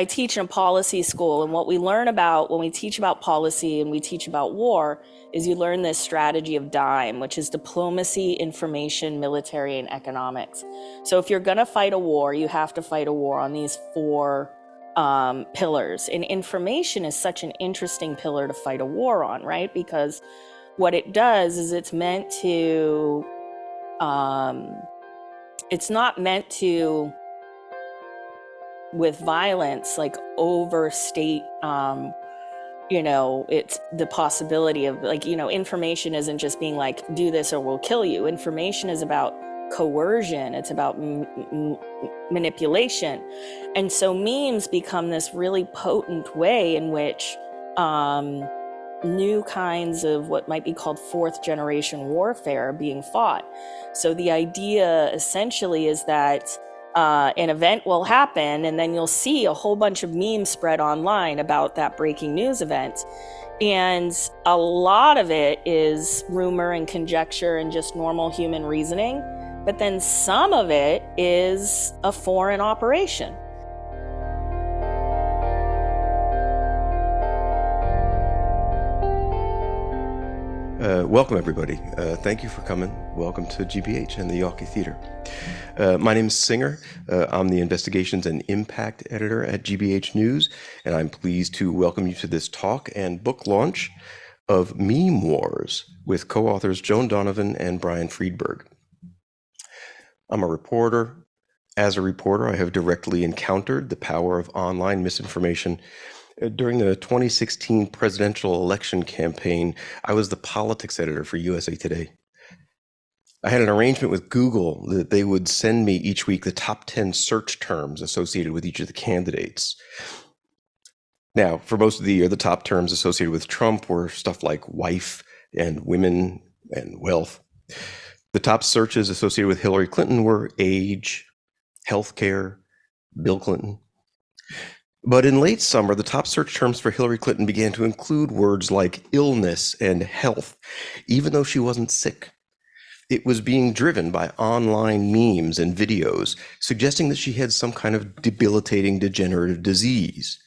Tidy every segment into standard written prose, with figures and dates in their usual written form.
I teach in a policy school, and what we learn about when we teach about policy and we teach about war is you learn this strategy of DIME, which is diplomacy, information, military, and economics. So if you're going to fight a war, you have to fight a war on these four pillars. And information is such an interesting pillar to fight a war on, right? Because what it does is it's meant to, it's not meant to, with violence, like overstate, it's the possibility of, like, information isn't just being like, do this or we'll kill you. Information is about coercion. It's about manipulation. And so memes become this really potent way in which new kinds of what might be called fourth generation warfare are being fought. So the idea essentially is that an event will happen, and then you'll see a whole bunch of memes spread online about that breaking news event. And a lot of it is rumor and conjecture and just normal human reasoning. But then some of it is a foreign operation. Welcome, everybody. Thank you for coming. Welcome to GBH and the Yawkey Theater. My name is Singer. I'm the Investigations and Impact Editor at GBH News, and I'm pleased to welcome you to this talk and book launch of Meme Wars with co-authors Joan Donovan and Brian Friedberg. I'm a reporter. As a reporter, I have directly encountered the power of online misinformation. During the 2016 presidential election campaign, I was the politics editor for USA Today. I had an arrangement with Google that they would send me each week the top 10 search terms associated with each of the candidates. Now, for most of the year, the top terms associated with Trump were stuff like wife and women and wealth. The top searches associated with Hillary Clinton were age, healthcare, Bill Clinton. But in late summer, the top search terms for Hillary Clinton began to include words like illness and health, even though she wasn't sick. It was being driven by online memes and videos suggesting that she had some kind of debilitating degenerative disease.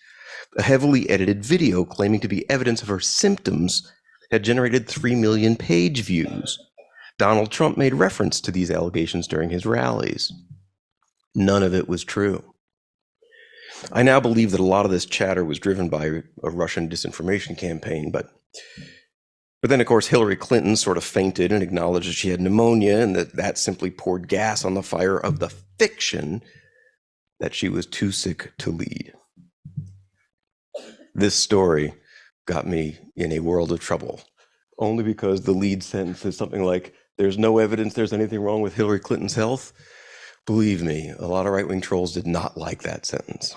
A heavily edited video claiming to be evidence of her symptoms had generated 3 million page views. Donald Trump made reference to these allegations during his rallies. None of it was true. I now believe that a lot of this chatter was driven by a Russian disinformation campaign, but then, of course, Hillary Clinton sort of fainted and acknowledged that she had pneumonia, and that simply poured gas on the fire of the fiction that she was too sick to lead. This story got me in a world of trouble, only because the lead sentence is something like, "There's no evidence there's anything wrong with Hillary Clinton's health." Believe me, a lot of right-wing trolls did not like that sentence.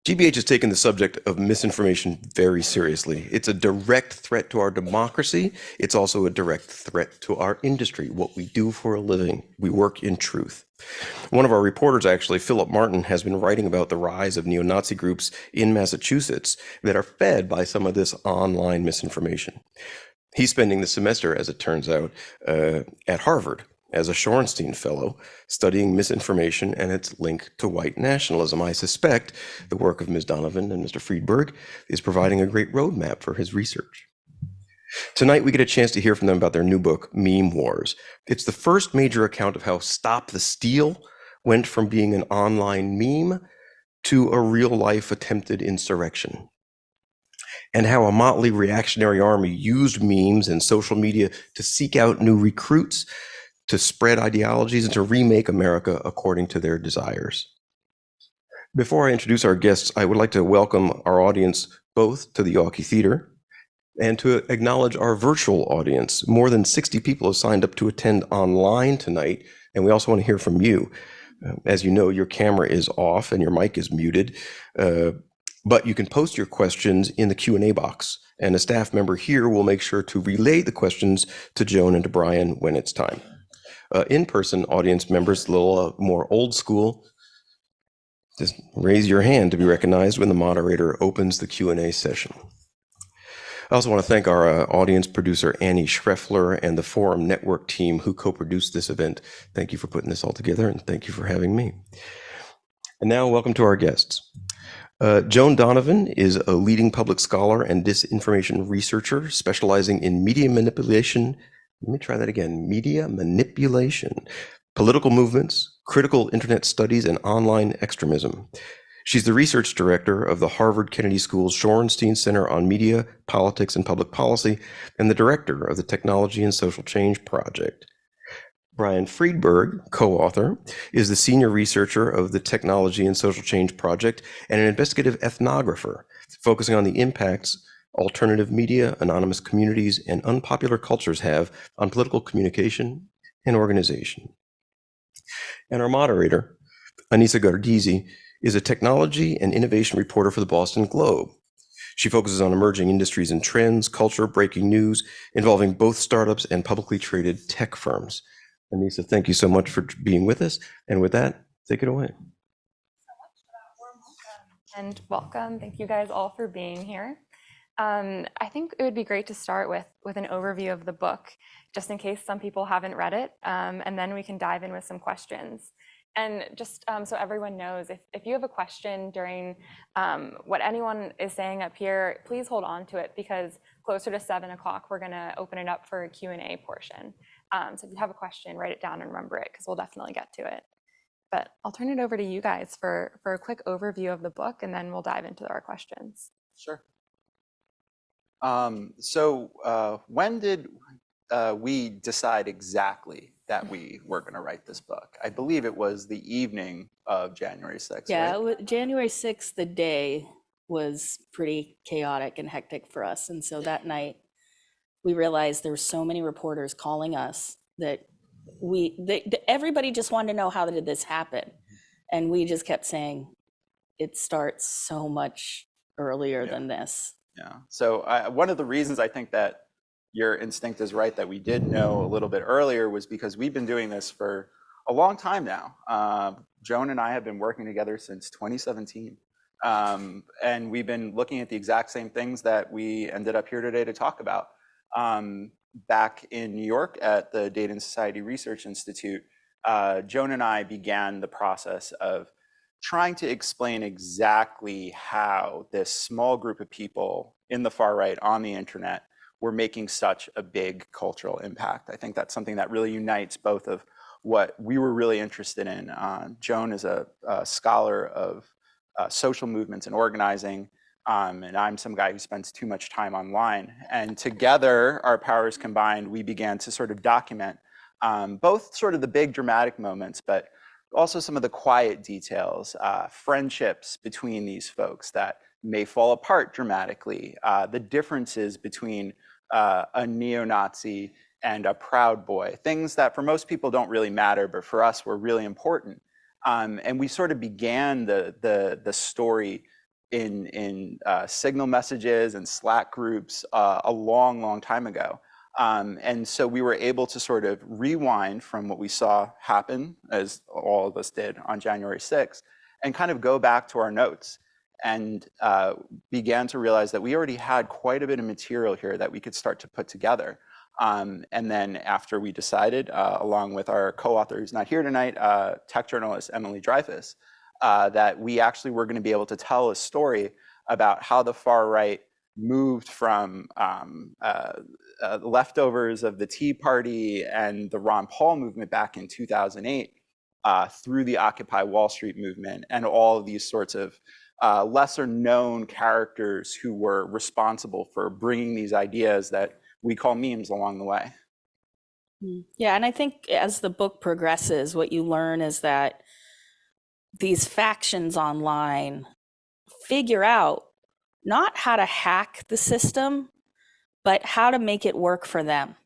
GBH has taken the subject of misinformation very seriously. It's a direct threat to our democracy. It's also a direct threat to our industry, what we do for a living. We work in truth. One of our reporters, actually, Philip Martin, has been writing about the rise of neo-Nazi groups in Massachusetts that are fed by some of this online misinformation. He's spending the semester, as it turns out, at Harvard as a Shorenstein Fellow, studying misinformation and its link to white nationalism. I suspect the work of Ms. Donovan and Mr. Friedberg is providing a great roadmap for his research. Tonight, we get a chance to hear from them about their new book, Meme Wars. It's the first major account of how Stop the Steal went from being an online meme to a real-life attempted insurrection, and how a motley reactionary army used memes and social media to seek out new recruits, to spread ideologies, and to remake America according to their desires. Before I introduce our guests, I would like to welcome our audience both to the Yawkey Theater and to acknowledge our virtual audience. More than 60 people have signed up to attend online tonight, and we also want to hear from you. As you know, your camera is off and your mic is muted, but you can post your questions in the Q&A box, and a staff member here will make sure to relay the questions to Joan and to Brian when it's time. In-person audience members, a little more old school, just raise your hand to be recognized when the moderator opens the Q&A session. I also want to thank our audience producer, Annie Schreffler, and the Forum Network team who co-produced this event. Thank you for putting this all together, and thank you for having me. And now, welcome to our guests. Joan Donovan is a leading public scholar and disinformation researcher specializing in media manipulation. Let me try that again. Media manipulation, political movements, critical internet studies, and online extremism. She's the research director of the Harvard Kennedy School's Shorenstein Center on Media, Politics, and Public Policy, and the director of the Technology and Social Change Project. Brian Friedberg, co-author, is the senior researcher of the Technology and Social Change Project and an investigative ethnographer, focusing on the impacts alternative media, anonymous communities, and unpopular cultures have on political communication and organization. And our moderator, Anissa Gardizy, is a technology and innovation reporter for the Boston Globe. She focuses on emerging industries and trends, culture, breaking news, involving both startups and publicly traded tech firms. Anissa, thank you so much for being with us. And with that, take it away. And welcome. Thank you guys all for being here. I think it would be great to start with an overview of the book, just in case some people haven't read it, and then we can dive in with some questions. And just so everyone knows, if you have a question during what anyone is saying up here, please hold on to it, because closer to 7 o'clock, we're going to open it up for a Q&A portion. So if you have a question, write it down and remember it, because we'll definitely get to it. But I'll turn it over to you guys for a quick overview of the book, and then we'll dive into our questions. Sure. When did we decide exactly that we were going to write this book? I believe it was the evening of January 6th. Yeah, right? January 6th, the day was pretty chaotic and hectic for us. And so that night, we realized there were so many reporters calling us that everybody just wanted to know, how did this happen? And we just kept saying, it starts so much earlier than this. Yeah. So one of the reasons I think that your instinct is right, that we did know a little bit earlier, was because we've been doing this for a long time now. Joan and I have been working together since 2017. And we've been looking at the exact same things that we ended up here today to talk about. Back in New York at the Data and Society Research Institute, Joan and I began the process of trying to explain exactly how this small group of people in the far right on the internet were making such a big cultural impact. I think that's something that really unites both of what we were really interested in. Joan is a scholar of social movements and organizing, and I'm some guy who spends too much time online. And together, our powers combined, we began to sort of document both sort of the big dramatic moments, but also some of the quiet details, friendships between these folks that may fall apart dramatically, the differences between a neo-Nazi and a Proud Boy, things that for most people don't really matter, but for us were really important. And we sort of began the story in signal messages and Slack groups a long time ago. And so we were able to sort of rewind from what we saw happen, as all of us did on January 6th, and kind of go back to our notes, and began to realize that we already had quite a bit of material here that we could start to put together. And then after we decided, along with our co-author who's not here tonight, tech journalist Emily Dreyfus, that we actually were going to be able to tell a story about how the far right moved from leftovers of the Tea Party and the Ron Paul movement back in 2008 through the Occupy Wall Street movement and all of these sorts of lesser known characters who were responsible for bringing these ideas that we call memes along the way. Yeah, and I think as the book progresses, what you learn is that these factions online figure out not how to hack the system, but how to make it work for them.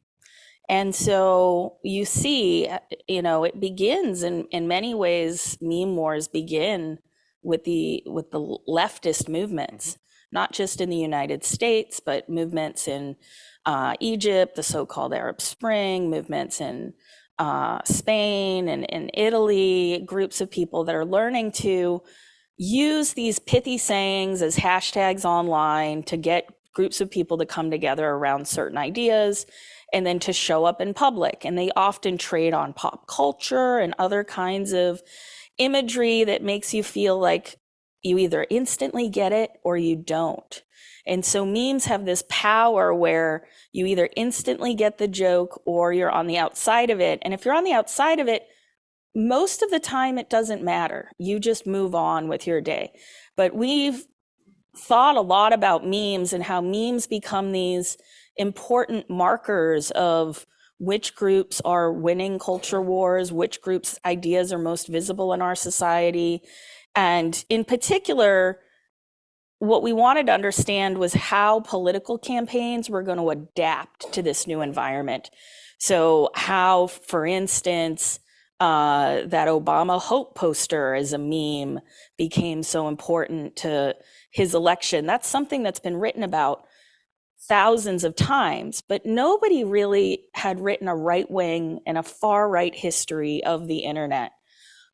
And so you see, it begins in many ways, meme wars begin with the leftist movements, not just in the United States, but movements in Egypt, the so-called Arab Spring, movements in Spain and in Italy, groups of people that are learning to use these pithy sayings as hashtags online to get groups of people to come together around certain ideas and then to show up in public. And they often trade on pop culture and other kinds of imagery that makes you feel like you either instantly get it or you don't. And so memes have this power where you either instantly get the joke or you're on the outside of it. And if you're on the outside of it, most of the time it doesn't matter. You just move on with your day. But we've thought a lot about memes and how memes become these important markers of which groups are winning culture wars, which groups' ideas are most visible in our society. And in particular, what we wanted to understand was how political campaigns were going to adapt to this new environment. So how, for instance, that Obama hope poster as a meme became so important to his election. That's something that's been written about thousands of times, but nobody really had written a right wing and a far right history of the internet.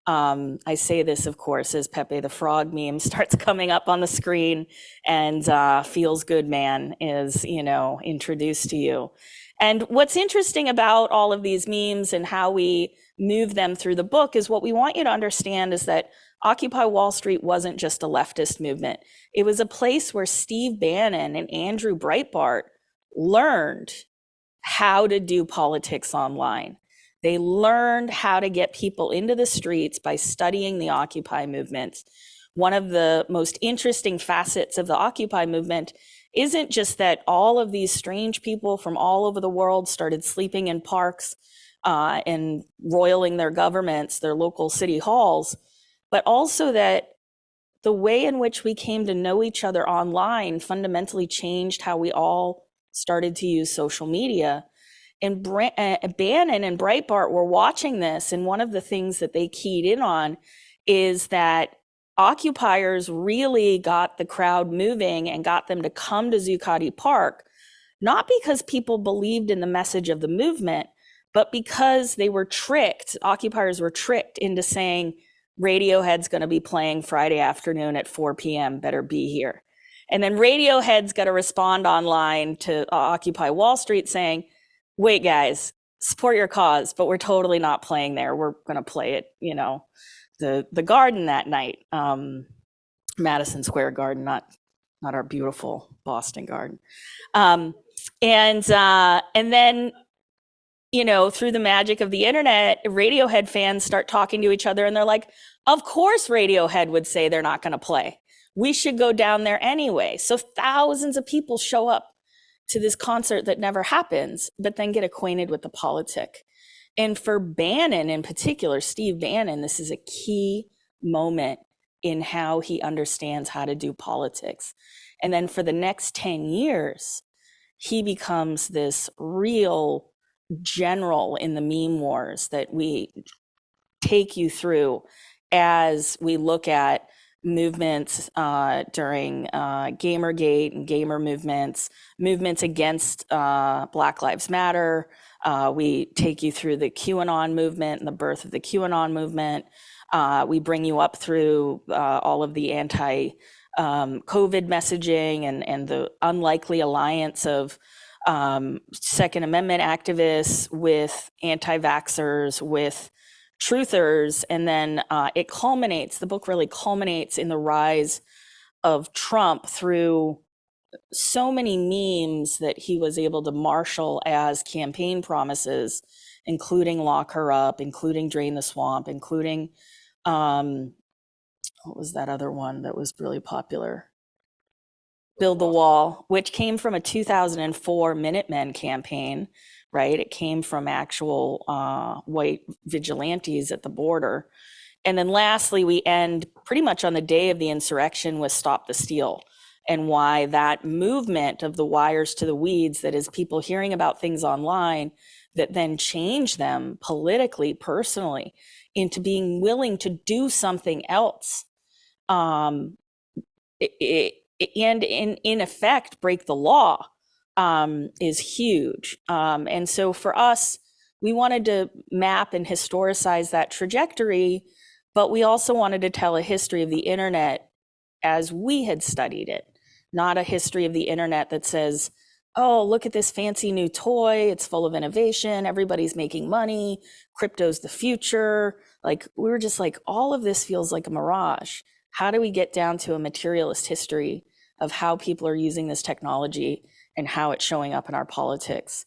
I say this, of course, as Pepe the Frog meme starts coming up on the screen and Feels Good Man is, introduced to you. And what's interesting about all of these memes and how we move them through the book is what we want you to understand is that Occupy Wall Street wasn't just a leftist movement. It was a place where Steve Bannon and Andrew Breitbart learned how to do politics online. They learned how to get people into the streets by studying the Occupy movement. One of the most interesting facets of the Occupy movement isn't just that all of these strange people from all over the world started sleeping in parks and roiling their governments, their local city halls, but also that the way in which we came to know each other online fundamentally changed how we all started to use social media. And Bannon and Breitbart were watching this, and one of the things that they keyed in on is that occupiers really got the crowd moving and got them to come to Zuccotti Park, not because people believed in the message of the movement, but because they were tricked. Occupiers were tricked into saying, Radiohead's going to be playing Friday afternoon at 4 p.m., better be here. And then Radiohead's got to respond online to Occupy Wall Street saying, wait, guys, support your cause, but we're totally not playing there. We're going to play it, the Garden that night, Madison Square Garden, not our beautiful Boston Garden. And then, through the magic of the internet, Radiohead fans start talking to each other and they're like, of course Radiohead would say they're not going to play. We should go down there anyway. So thousands of people show up to this concert that never happens, but then get acquainted with the politic. And for Bannon in particular, Steve Bannon, this is a key moment in how he understands how to do politics. And then for the next 10 years, he becomes this real general in the meme wars that we take you through as we look at movements during Gamergate and gamer movements against Black Lives Matter. We take you through the QAnon movement and the birth of the QAnon movement. We bring you up through all of the anti-COVID messaging and the unlikely alliance of Second Amendment activists with anti-vaxxers, with truthers, and then the book really culminates in the rise of Trump through so many memes that he was able to marshal as campaign promises, including lock her up, including drain the swamp, including, what was that other one that was really popular? Build the Wall, which came from a 2004 Minutemen campaign, right? It came from actual white vigilantes at the border. And then lastly, we end pretty much on the day of the insurrection with Stop the Steal, and why that movement of the wires to the weeds, that is people hearing about things online that then change them politically, personally, into being willing to do something else. And in effect, break the law is huge. And so for us, we wanted to map and historicize that trajectory, but we also wanted to tell a history of the internet as we had studied it, not a history of the internet that says oh, look at this fancy new toy. It's full of innovation. Everybody's making money. Crypto's the future. Like, we were just like, all of this feels like a mirage. How do we get down to a materialist history of how people are using this technology and how it's showing up in our politics?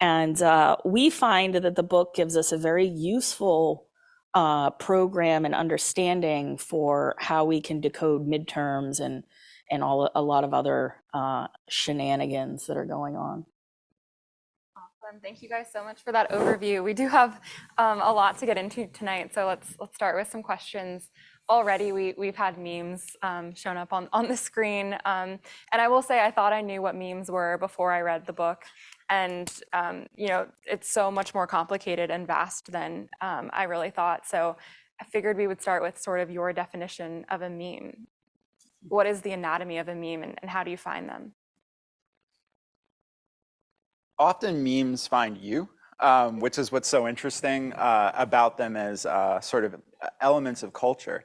And we find that the book gives us a very useful program and understanding for how we can decode midterms and a lot of other shenanigans that are going on. Awesome. Thank you guys so much for that overview. We do have a lot to get into tonight, so let's start with some questions. Already, we've had memes shown up on the screen, and I will say I thought I knew what memes were before I read the book, and you know, it's so much more complicated and vast than I really thought. So I figured we would start with sort of your definition of a meme. What is the anatomy of a meme, and how do you find them? Often memes find you, which is what's so interesting about them as sort of elements of culture.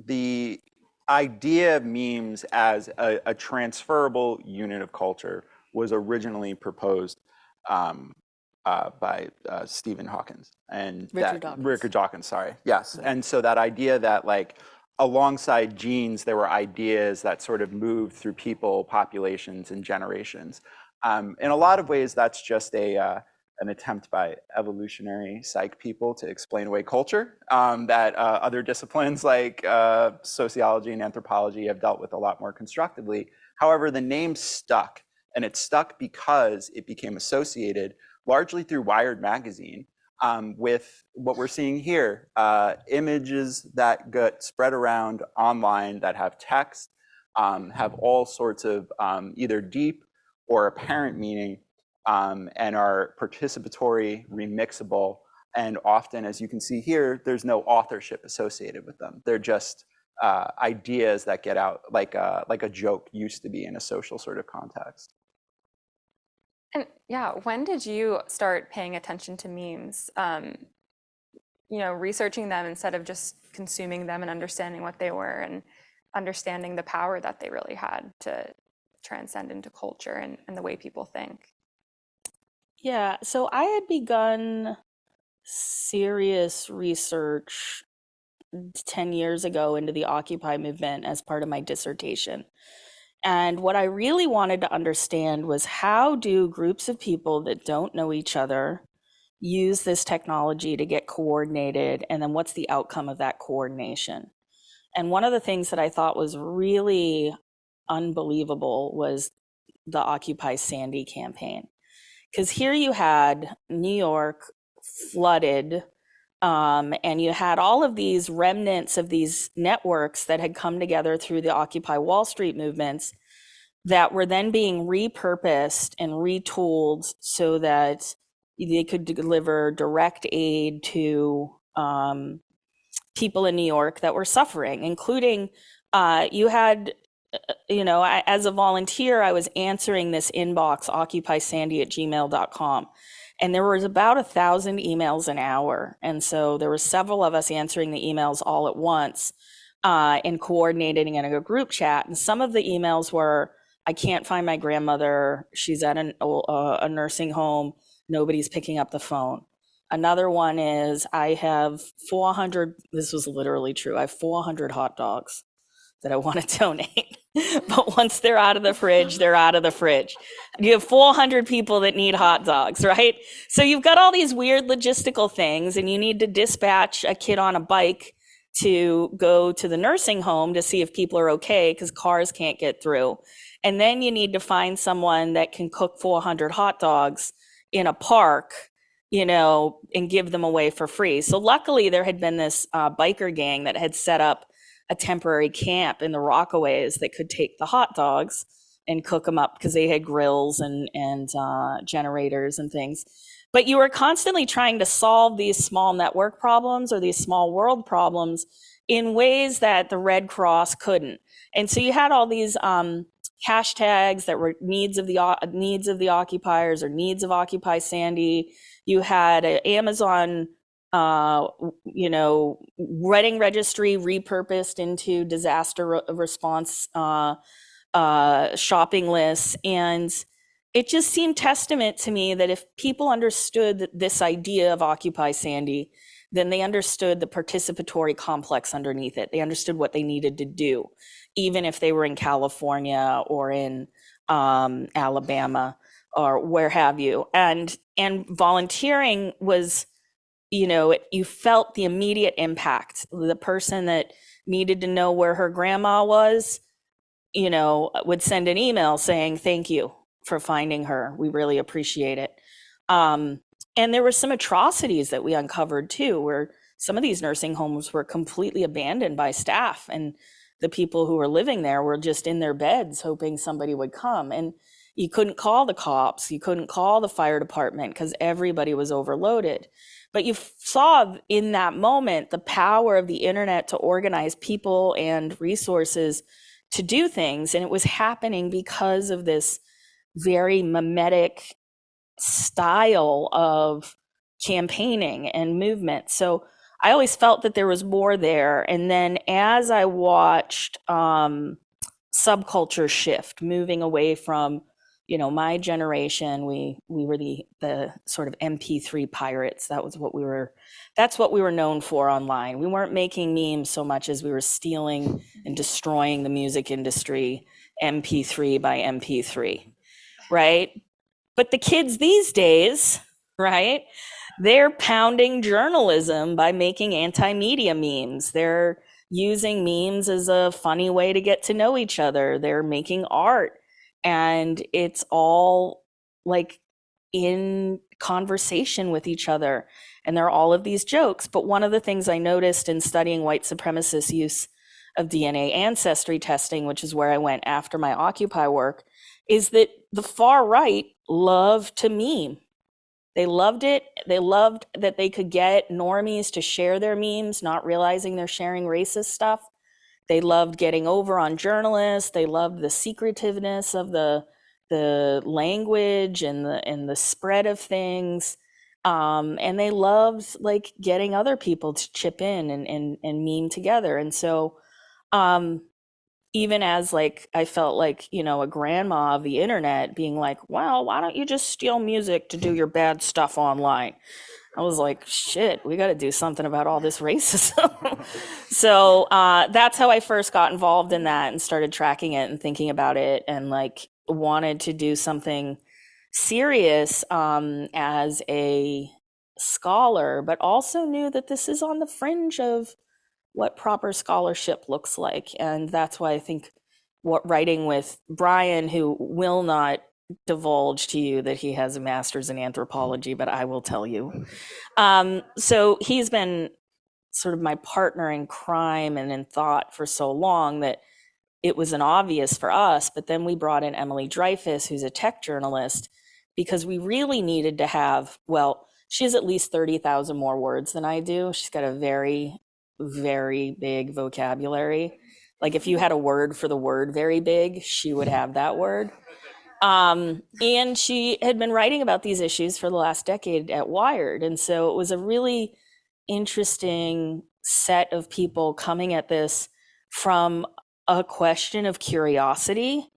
The idea of memes as a transferable unit of culture was originally proposed by Stephen Hawkins and Richard Dawkins, sorry. Yes. And so that idea that like alongside genes, there were ideas that sort of moved through people, populations, and generations. In a lot of ways, that's just an attempt by evolutionary psych people to explain away culture that other disciplines like sociology and anthropology have dealt with a lot more constructively. However, the name stuck, and it stuck because it became associated largely through Wired magazine with what we're seeing here, images that get spread around online that have text, have all sorts of either deep or apparent meaning, and are participatory, remixable, and often, as you can see here, there's no authorship associated with them. They're just ideas that get out like a joke used to be in a social sort of context. And yeah, when did you start paying attention to memes? You know, researching them instead of just consuming them and understanding what they were and understanding the power that they really had to transcend into culture and the way people think. Yeah, so I had begun serious research 10 years ago into the Occupy movement as part of my dissertation. And what I really wanted to understand was, how do groups of people that don't know each other use this technology to get coordinated, and then what's the outcome of that coordination? And one of the things that I thought was really unbelievable was the Occupy Sandy campaign. Because here you had New York flooded, and you had all of these remnants of these networks that had come together through the Occupy Wall Street movements that were then being repurposed and retooled so that they could deliver direct aid to people in New York that were suffering, including you had, you know, as a volunteer, I was answering this inbox, occupysandy@gmail.com. And there was about 1,000 emails an hour. And so there were several of us answering the emails all at once and coordinating in a group chat. And some of the emails were, I can't find my grandmother. She's at a nursing home. Nobody's picking up the phone. Another one is, I have 400, this was literally true, I have 400 hot dogs that I want to donate. But once they're out of the fridge, they're out of the fridge. You have 400 people that need hot dogs, right? So you've got all these weird logistical things, and you need to dispatch a kid on a bike to go to the nursing home to see if people are okay because cars can't get through. And then you need to find someone that can cook 400 hot dogs in a park, you know, and give them away for free. So luckily there had been this biker gang that had set up a temporary camp in the Rockaways that could take the hot dogs and cook them up because they had grills and generators and things. But you were constantly trying to solve these small network problems or these small world problems in ways that the Red Cross couldn't. And so you had all these hashtags that were needs of the occupiers or needs of Occupy Sandy. You had an Amazon wedding registry repurposed into disaster response shopping lists. And it just seemed testament to me that if people understood this idea of Occupy Sandy, then they understood the participatory complex underneath it. They understood what they needed to do, even if they were in California or in Alabama or where have you. And volunteering was, you felt the immediate impact. The person that needed to know where her grandma was, would send an email saying, thank you for finding her. We really appreciate it. And there were some atrocities that we uncovered too, where some of these nursing homes were completely abandoned by staff, and the people who were living there were just in their beds hoping somebody would come. And you couldn't call the cops, you couldn't call the fire department because everybody was overloaded. But you saw in that moment the power of the internet to organize people and resources to do things. And it was happening because of this very mimetic style of campaigning and movement. So I always felt that there was more there. And then as I watched subculture shift, moving away from, my generation, we were the sort of MP3 pirates. That's what we were known for online. We weren't making memes so much as we were stealing and destroying the music industry MP3 by MP3, right? But the kids these days, right, they're pounding journalism by making anti-media memes. They're using memes as a funny way to get to know each other. They're making art, and it's all like in conversation with each other. And there are all of these jokes. But one of the things I noticed in studying white supremacist use of DNA ancestry testing, which is where I went after my Occupy work, is that the far right loved to meme. They loved it. They loved that they could get normies to share their memes, not realizing they're sharing racist stuff. They loved getting over on journalists. They loved the secretiveness of the language and the spread of things. And they loved like getting other people to chip in and meme together. And so even as like I felt like, a grandma of the internet being like, well, why don't you just steal music to do your bad stuff online? I was like, shit, we got to do something about all this racism. So that's how I first got involved in that and started tracking it and thinking about it, and like wanted to do something serious as a scholar, but also knew that this is on the fringe of what proper scholarship looks like. And that's why I think writing with Brian, who will not divulge to you that he has a master's in anthropology, but I will tell you. So he's been sort of my partner in crime and in thought for so long that it was an obvious for us. But then we brought in Emily Dreyfus, who's a tech journalist, because we really needed to have, well, she has at least 30,000 more words than I do. She's got a very, very big vocabulary. Like if you had a word for the word very big, she would have that word. And she had been writing about these issues for the last decade at Wired. And so it was a really interesting set of people coming at this from a question of curiosity,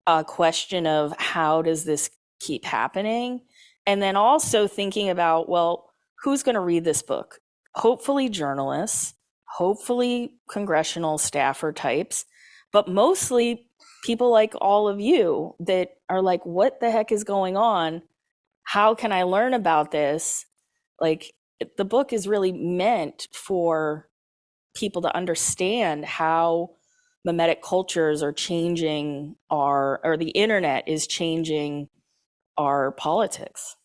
a question of how does this keep happening? And then also thinking about, well, who's going to read this book? Hopefully journalists, hopefully congressional staffer types, but mostly people like all of you that are like, what the heck is going on? How can I learn about this? Like, the book is really meant for people to understand how mimetic cultures are changing or the internet is changing our politics.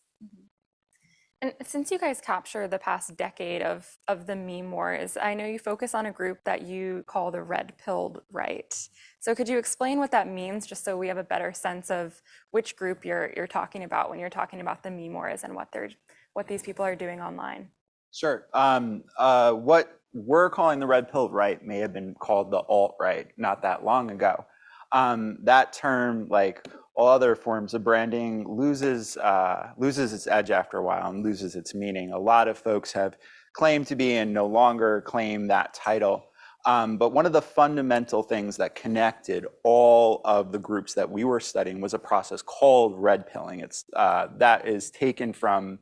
And since you guys capture the past decade of the meme wars, I know you focus on a group that you call the red-pilled right. So could you explain what that means, just so we have a better sense of which group you're talking about when you're talking about the meme wars and what these people are doing online? Sure. What we're calling the red-pilled right may have been called the alt-right not that long ago. That term, like all other forms of branding, loses its edge after a while and loses its meaning. A lot of folks have claimed to be and no longer claim that title. But one of the fundamental things that connected all of the groups that we were studying was a process called red pilling. That is taken from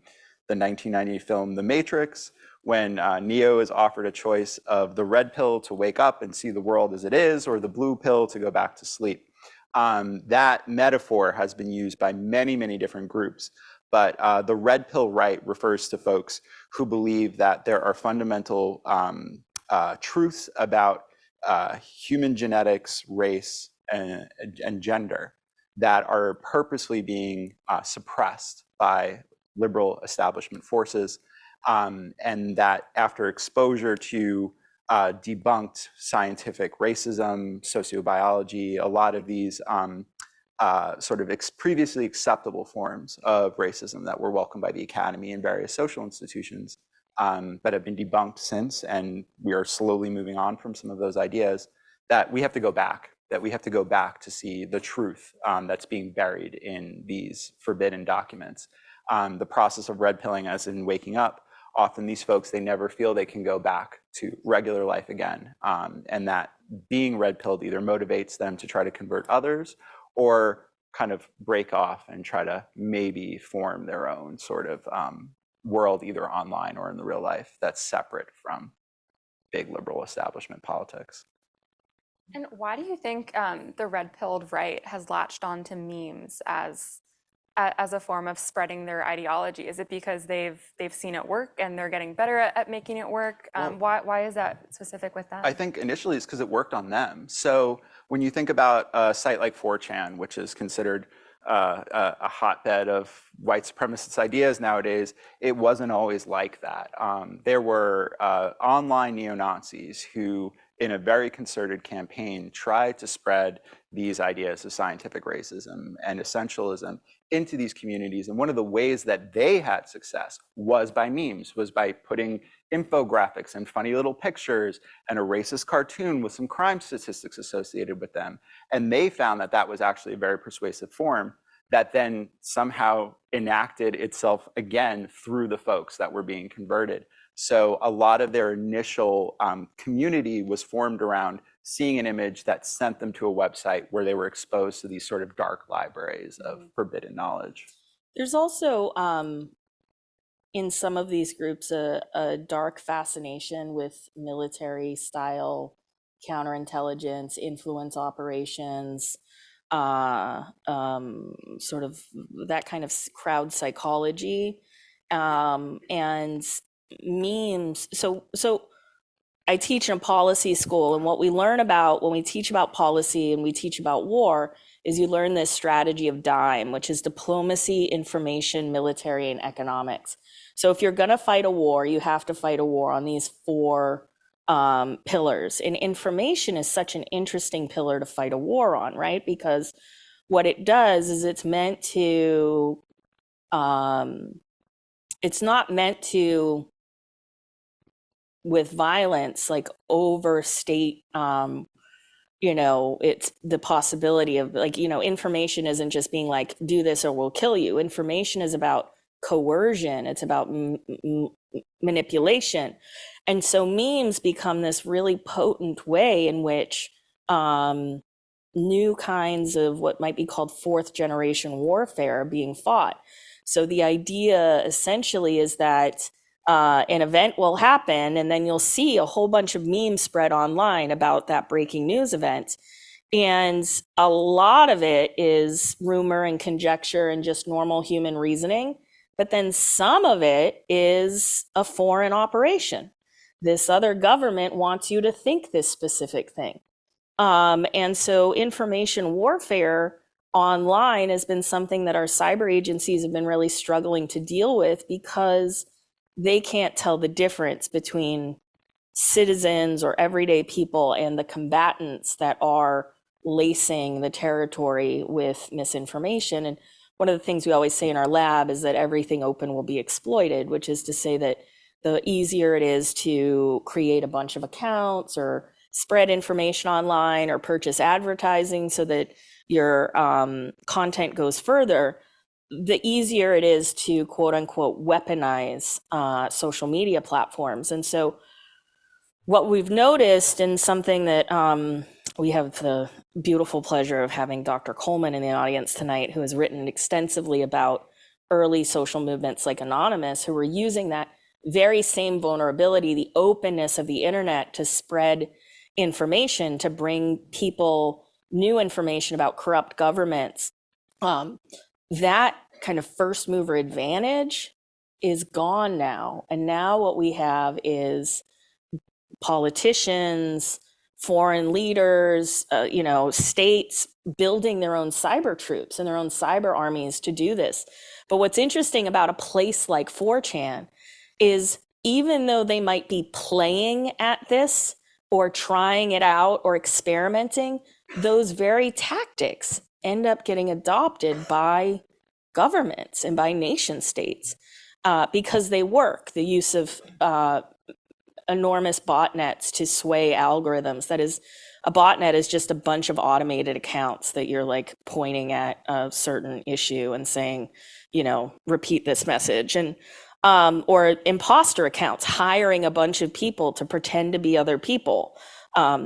the 1990 film The Matrix, when Neo is offered a choice of the red pill to wake up and see the world as it is, or the blue pill to go back to sleep. That metaphor has been used by many, many different groups. But the red pill right refers to folks who believe that there are fundamental truths about human genetics, race, and gender that are purposely being suppressed by liberal establishment forces, and that after exposure to debunked scientific racism, sociobiology, a lot of these sort of previously acceptable forms of racism that were welcomed by the academy and various social institutions, but have been debunked since, and we are slowly moving on from some of those ideas, that we have to go back, to see the truth that's being buried in these forbidden documents. The process of red pilling, as in waking up, often these folks, they never feel they can go back to regular life again, and that being red pilled either motivates them to try to convert others or kind of break off and try to maybe form their own sort of world, either online or in the real life, that's separate from big liberal establishment politics. And why do you think the red-pilled right has latched on to memes as a form of spreading their ideology? Is it because they've seen it work and they're getting better at making it work? Why is that specific with them? I think initially it's because it worked on them. So when you think about a site like 4chan, which is considered a hotbed of white supremacist ideas nowadays, it wasn't always like that. There were online neo-Nazis who, in a very concerted campaign, tried to spread these ideas of scientific racism and essentialism into these communities. And one of the ways that they had success was by memes, was by putting infographics and funny little pictures and a racist cartoon with some crime statistics associated with them. And they found that that was actually a very persuasive form that then somehow enacted itself again through the folks that were being converted. So a lot of their initial community was formed around seeing an image that sent them to a website where they were exposed to these sort of dark libraries of forbidden knowledge. There's also, in some of these groups, a dark fascination with military-style counterintelligence, influence operations, sort of that kind of crowd psychology, and memes. So I teach in a policy school, and what we learn about when we teach about policy and we teach about war is you learn this strategy of DIME, which is diplomacy, information, military, and economics. So if you're going to fight a war, you have to fight a war on these four pillars. And information is such an interesting pillar to fight a war on, right? Because what it does is it's meant to, it's not meant to, with violence, like overstate, it's the possibility of, like, information isn't just being like, do this or we'll kill you. Information is about coercion. It's about manipulation. And so memes become this really potent way in which new kinds of what might be called fourth generation warfare are being fought. So the idea essentially is that an event will happen, and then you'll see a whole bunch of memes spread online about that breaking news event. And a lot of it is rumor and conjecture and just normal human reasoning. But then some of it is a foreign operation. This other government wants you to think this specific thing. And so information warfare online has been something that our cyber agencies have been really struggling to deal with, because they can't tell the difference between citizens or everyday people and the combatants that are lacing the territory with misinformation. And one of the things we always say in our lab is that everything open will be exploited, which is to say that the easier it is to create a bunch of accounts or spread information online or purchase advertising so that your content goes further, the easier it is to quote unquote weaponize social media platforms. And so what we've noticed, and something that we have the beautiful pleasure of having Dr. Coleman in the audience tonight, who has written extensively about early social movements like Anonymous, who were using that very same vulnerability, the openness of the internet, to spread information, to bring people new information about corrupt governments. That kind of first mover advantage is gone now. And now what we have is politicians, foreign leaders, states building their own cyber troops and their own cyber armies to do this. But what's interesting about a place like 4chan is, even though they might be playing at this or trying it out or experimenting, those very tactics end up getting adopted by governments and by nation states because they work. The use of enormous botnets to sway algorithms. That is, a botnet is just a bunch of automated accounts that you're like pointing at a certain issue and saying, repeat this message. And or imposter accounts, hiring a bunch of people to pretend to be other people.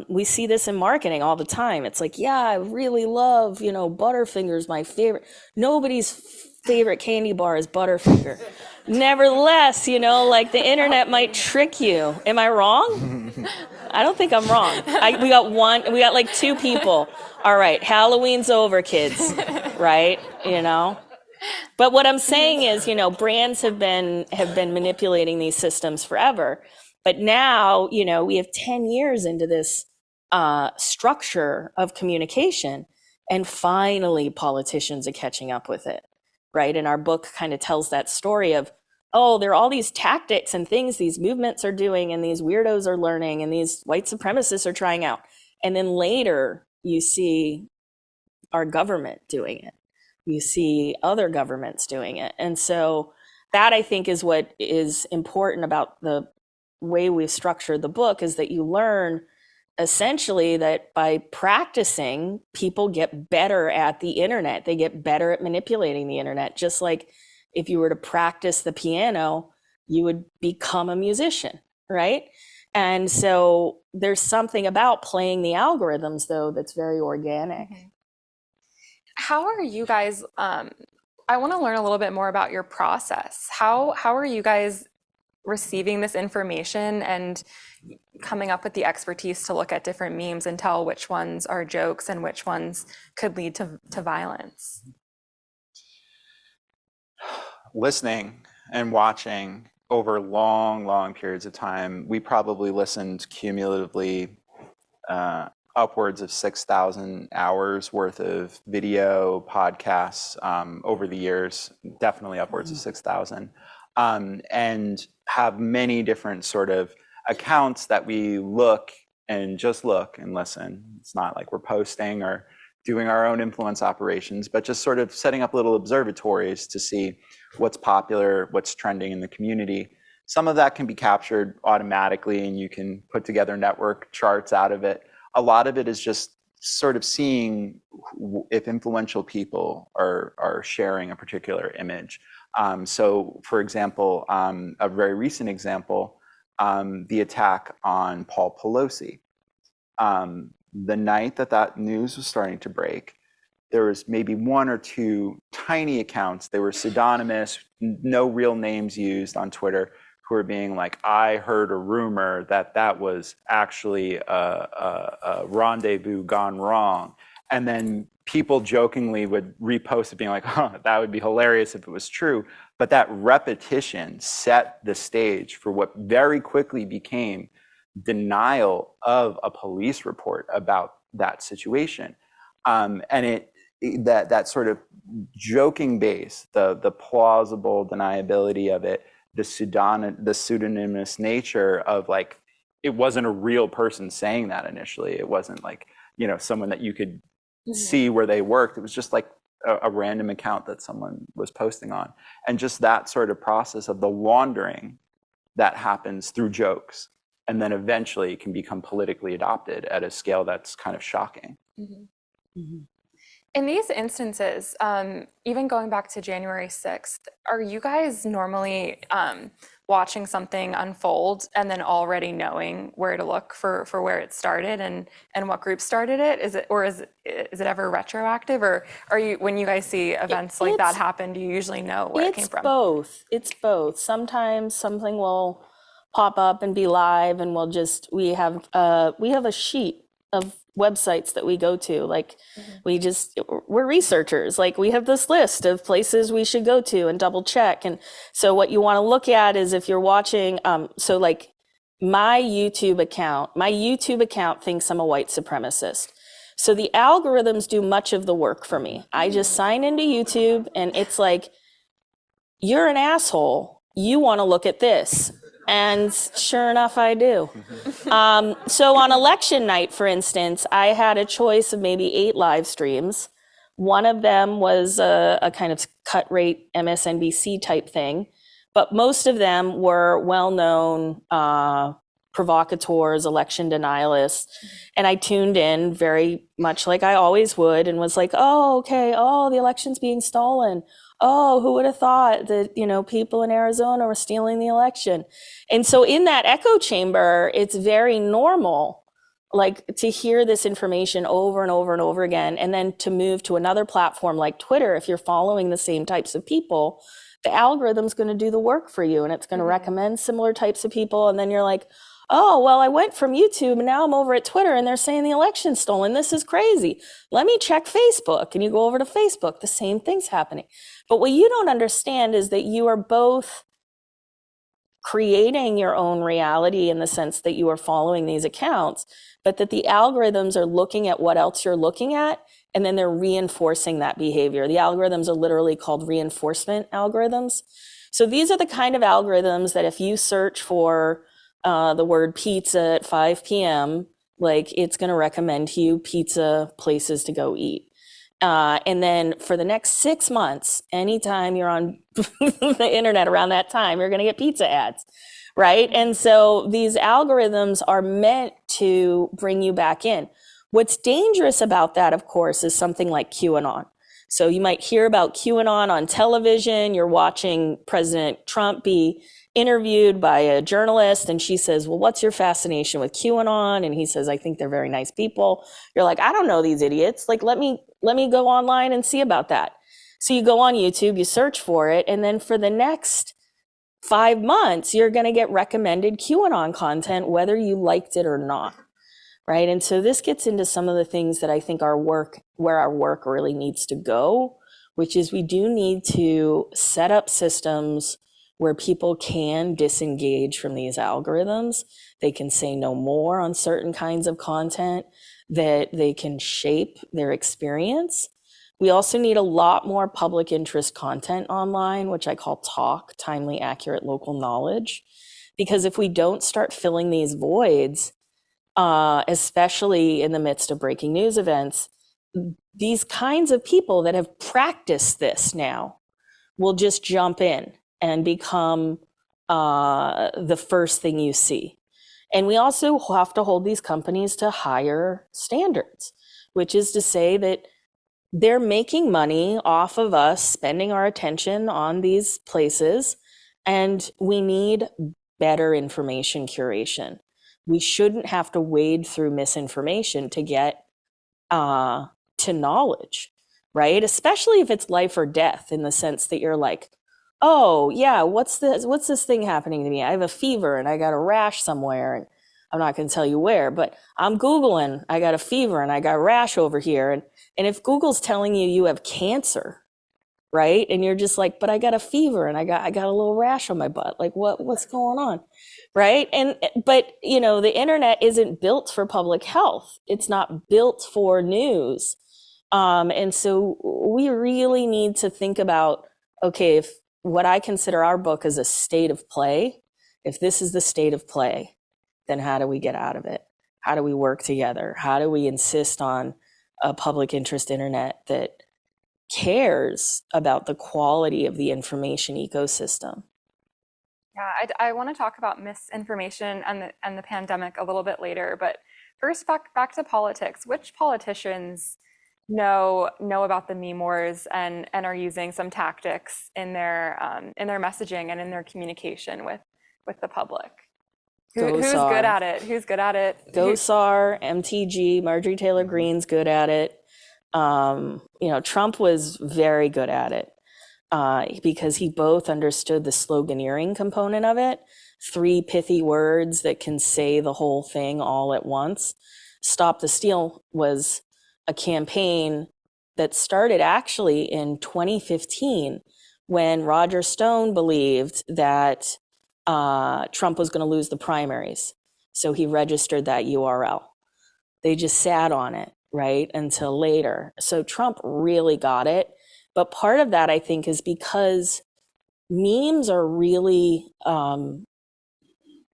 We see this in marketing all the time. It's like, yeah, I really love, Butterfinger's my favorite. Nobody's favorite candy bar is Butterfinger. Nevertheless, like the internet might trick you. Am I wrong? I don't think I'm wrong. We got like 2 people. All right, Halloween's over, kids, right? But what I'm saying is, brands have been manipulating these systems forever. But now, we have 10 years into this structure of communication, and finally politicians are catching up with it, right? And our book kind of tells that story of, oh, there are all these tactics and things these movements are doing, and these weirdos are learning, and these white supremacists are trying out. And then later you see our government doing it. You see other governments doing it. And so that, I think, is what is important about the way we've structured the book, is that you learn essentially that by practicing, people get better at the internet. They get better at manipulating the internet. Just like if you were to practice the piano, you would become a musician, right? And so there's something about playing the algorithms, though, that's very organic. Mm-hmm. How are you guys, I want to learn a little bit more about your process. How are you guys receiving this information and coming up with the expertise to look at different memes and tell which ones are jokes and which ones could lead to violence? Listening and watching over long periods of time. We probably listened cumulatively upwards of 6,000 hours worth of video podcasts over the years, definitely upwards of 6,000, and have many different sort of accounts that we look and listen. It's not like we're posting or doing our own influence operations, but just sort of setting up little observatories to see what's popular, what's trending in the community. Some of that can be captured automatically, and you can put together network charts out of it. A lot of it is just sort of seeing if influential people are sharing a particular image. So, for example, a very recent example, the attack on Paul Pelosi. The night that news was starting to break, there was maybe 1 or 2 tiny accounts. They were pseudonymous, no real names used on Twitter, who are being like, I heard a rumor that was actually a rendezvous gone wrong. And then people jokingly would repost it being like, that would be hilarious if it was true. But that repetition set the stage for what very quickly became denial of a police report about that situation. And that sort of joking base, the plausible deniability of it, the pseudonymous nature of, like, it wasn't a real person saying that initially. It wasn't like, someone that you could see where they worked. It was just like a random account that someone was posting on. And just that sort of process of the laundering that happens through jokes, and then eventually can become politically adopted at a scale that's kind of shocking. Mm-hmm. Mm-hmm. In these instances, even going back to January 6th, are you guys normally watching something unfold and then already knowing where to look for where it started and what group started it? Is it ever retroactive, or are you, when you guys see events like that happen, do you usually know where it came from? It's both. Sometimes something will pop up and be live, and we have a sheet of websites that we go to. Like we're researchers. Like we have this list of places we should go to and double check. And so what you want to look at is if you're watching, so like my YouTube account thinks I'm a white supremacist. So the algorithms do much of the work for me. I just sign into YouTube and it's like, you're an asshole. You want to look at this. And sure enough, I do. So on election night, for instance, I had a choice of maybe 8 live streams. One of them was a kind of cut rate MSNBC type thing, but most of them were well-known provocateurs, election denialists. And I tuned in very much like I always would and was like, oh, okay, oh, the election's being stolen. Oh, who would have thought that, people in Arizona were stealing the election? And so in that echo chamber, it's very normal, like to hear this information over and over and over again, and then to move to another platform like Twitter. If you're following the same types of people, the algorithm's going to do the work for you, and it's going to recommend similar types of people. And then you're like, oh, well, I went from YouTube and now I'm over at Twitter and they're saying the election's stolen. This is crazy. Let me check Facebook. And you go over to Facebook, the same thing's happening. But what you don't understand is that you are both creating your own reality in the sense that you are following these accounts, but that the algorithms are looking at what else you're looking at, and then they're reinforcing that behavior. The algorithms are literally called reinforcement algorithms. So these are the kind of algorithms that if you search for the word pizza at 5 p.m., like it's going to recommend to you pizza places to go eat. And then for the next 6 months, anytime you're on the internet around that time, you're going to get pizza ads, right? And so these algorithms are meant to bring you back in. What's dangerous about that, of course, is something like QAnon. So you might hear about QAnon on television. You're watching President Trump be interviewed by a journalist, and she says, well, what's your fascination with QAnon? And he says, I think they're very nice people. You're like, I don't know these idiots. Like, let me go online and see about that. So you go on YouTube, you search for it, and then for the next 5 months, you're going to get recommended QAnon content, whether you liked it or not, right? And so this gets into some of the things that I think where our work really needs to go, which is we do need to set up systems where people can disengage from these algorithms. They can say no more on certain kinds of content, that they can shape their experience. We also need a lot more public interest content online, which I call TALK, timely, accurate, local knowledge. Because if we don't start filling these voids, especially in the midst of breaking news events, these kinds of people that have practiced this now will just jump in and become the first thing you see. And we also have to hold these companies to higher standards, which is to say that they're making money off of us spending our attention on these places, and we need better information curation. We shouldn't have to wade through misinformation to get to knowledge, right? Especially if it's life or death, in the sense that you're like, oh yeah, what's this thing happening to me? I have a fever and I got a rash somewhere, and I'm not going to tell you where, but I'm Googling, I got a fever and I got a rash over here. And if Google's telling you have cancer, right? And you're just like, but I got a fever and I got a little rash on my butt. Like what's going on? Right? But the internet isn't built for public health. It's not built for news. And so we really need to think about, okay, if what I consider our book as a state of play, if this is the state of play, then how do we get out of it? How do we work together? How do we insist on a public interest internet that cares about the quality of the information ecosystem? Yeah, I want to talk about misinformation and the pandemic a little bit later, but first back to politics. Which politicians know about the meme wars and are using some tactics in their messaging and in their communication with the public. Who's good at it? Who's good at it? Gosar, MTG, Marjorie Taylor Greene's good at it. Trump was very good at it because he both understood the sloganeering component of it, 3 pithy words that can say the whole thing all at once. Stop the Steal was a campaign that started actually in 2015 when Roger Stone believed that Trump was going to lose the primaries. So he registered that URL. They just sat on it, right, until later. So Trump really got it. But part of that, I think, is because memes are really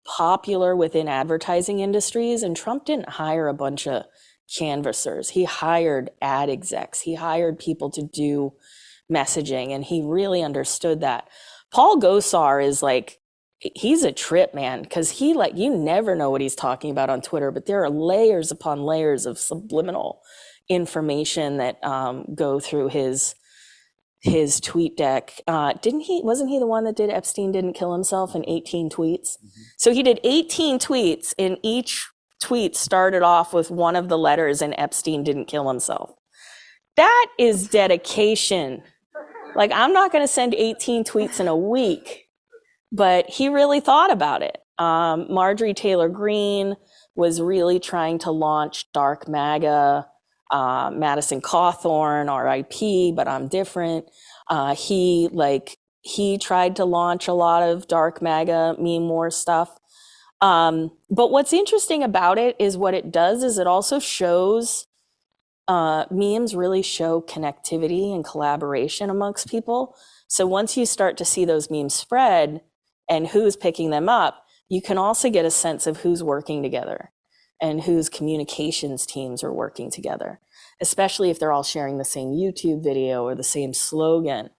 popular within advertising industries, and Trump didn't hire a bunch of canvassers. He hired ad execs. He hired people to do messaging, and he really understood that. Paul Gosar is like, he's a trip, man, because you never know what he's talking about on Twitter, but there are layers upon layers of subliminal information that go through his tweet deck. Wasn't he the one that did Epstein didn't kill himself in 18 tweets? Mm-hmm. So he did 18 tweets, and each tweet started off with one of the letters in Epstein didn't kill himself. That is dedication. Like, I'm not going to send 18 tweets in a week, but he really thought about it. Marjorie Taylor Greene was really trying to launch dark MAGA. Madison Cawthorn, RIP, but I'm different. He tried to launch a lot of dark MAGA meme war stuff. But what's interesting about it is what it does is it also shows memes really show connectivity and collaboration amongst people. So once you start to see those memes spread and who's picking them up, you can also get a sense of who's working together and whose communications teams are working together, especially if they're all sharing the same YouTube video or the same slogan.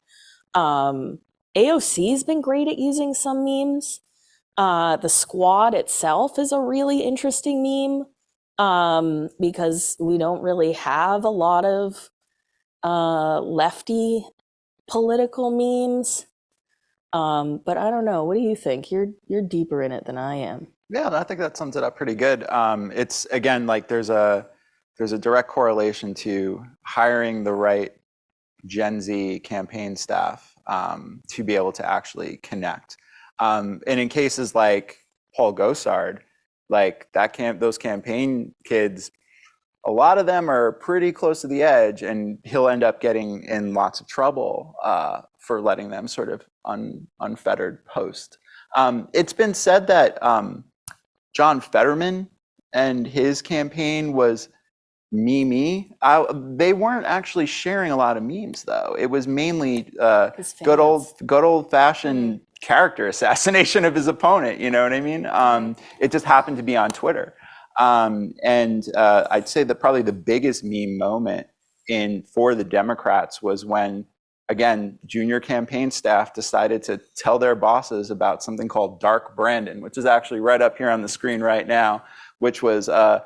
AOC's been great at using some memes. The Squad itself is a really interesting meme because we don't really have a lot of lefty political memes. But I don't know. What do you think? You're deeper in it than I am. Yeah, I think that sums it up pretty good. It's again like there's a direct correlation to hiring the right Gen Z campaign staff to be able to actually connect. And in cases like Paul Gosar, like those campaign kids, a lot of them are pretty close to the edge, and he'll end up getting in lots of trouble for letting them sort of unfettered post. It's been said that John Fetterman and his campaign was meme-y. They weren't actually sharing a lot of memes, though. It was mainly good old-fashioned character assassination of his opponent. You know what I mean? It just happened to be on Twitter. And I'd say that probably the biggest meme moment for the Democrats was when, again, junior campaign staff decided to tell their bosses about something called Dark Brandon, which is actually right up here on the screen right now, which was a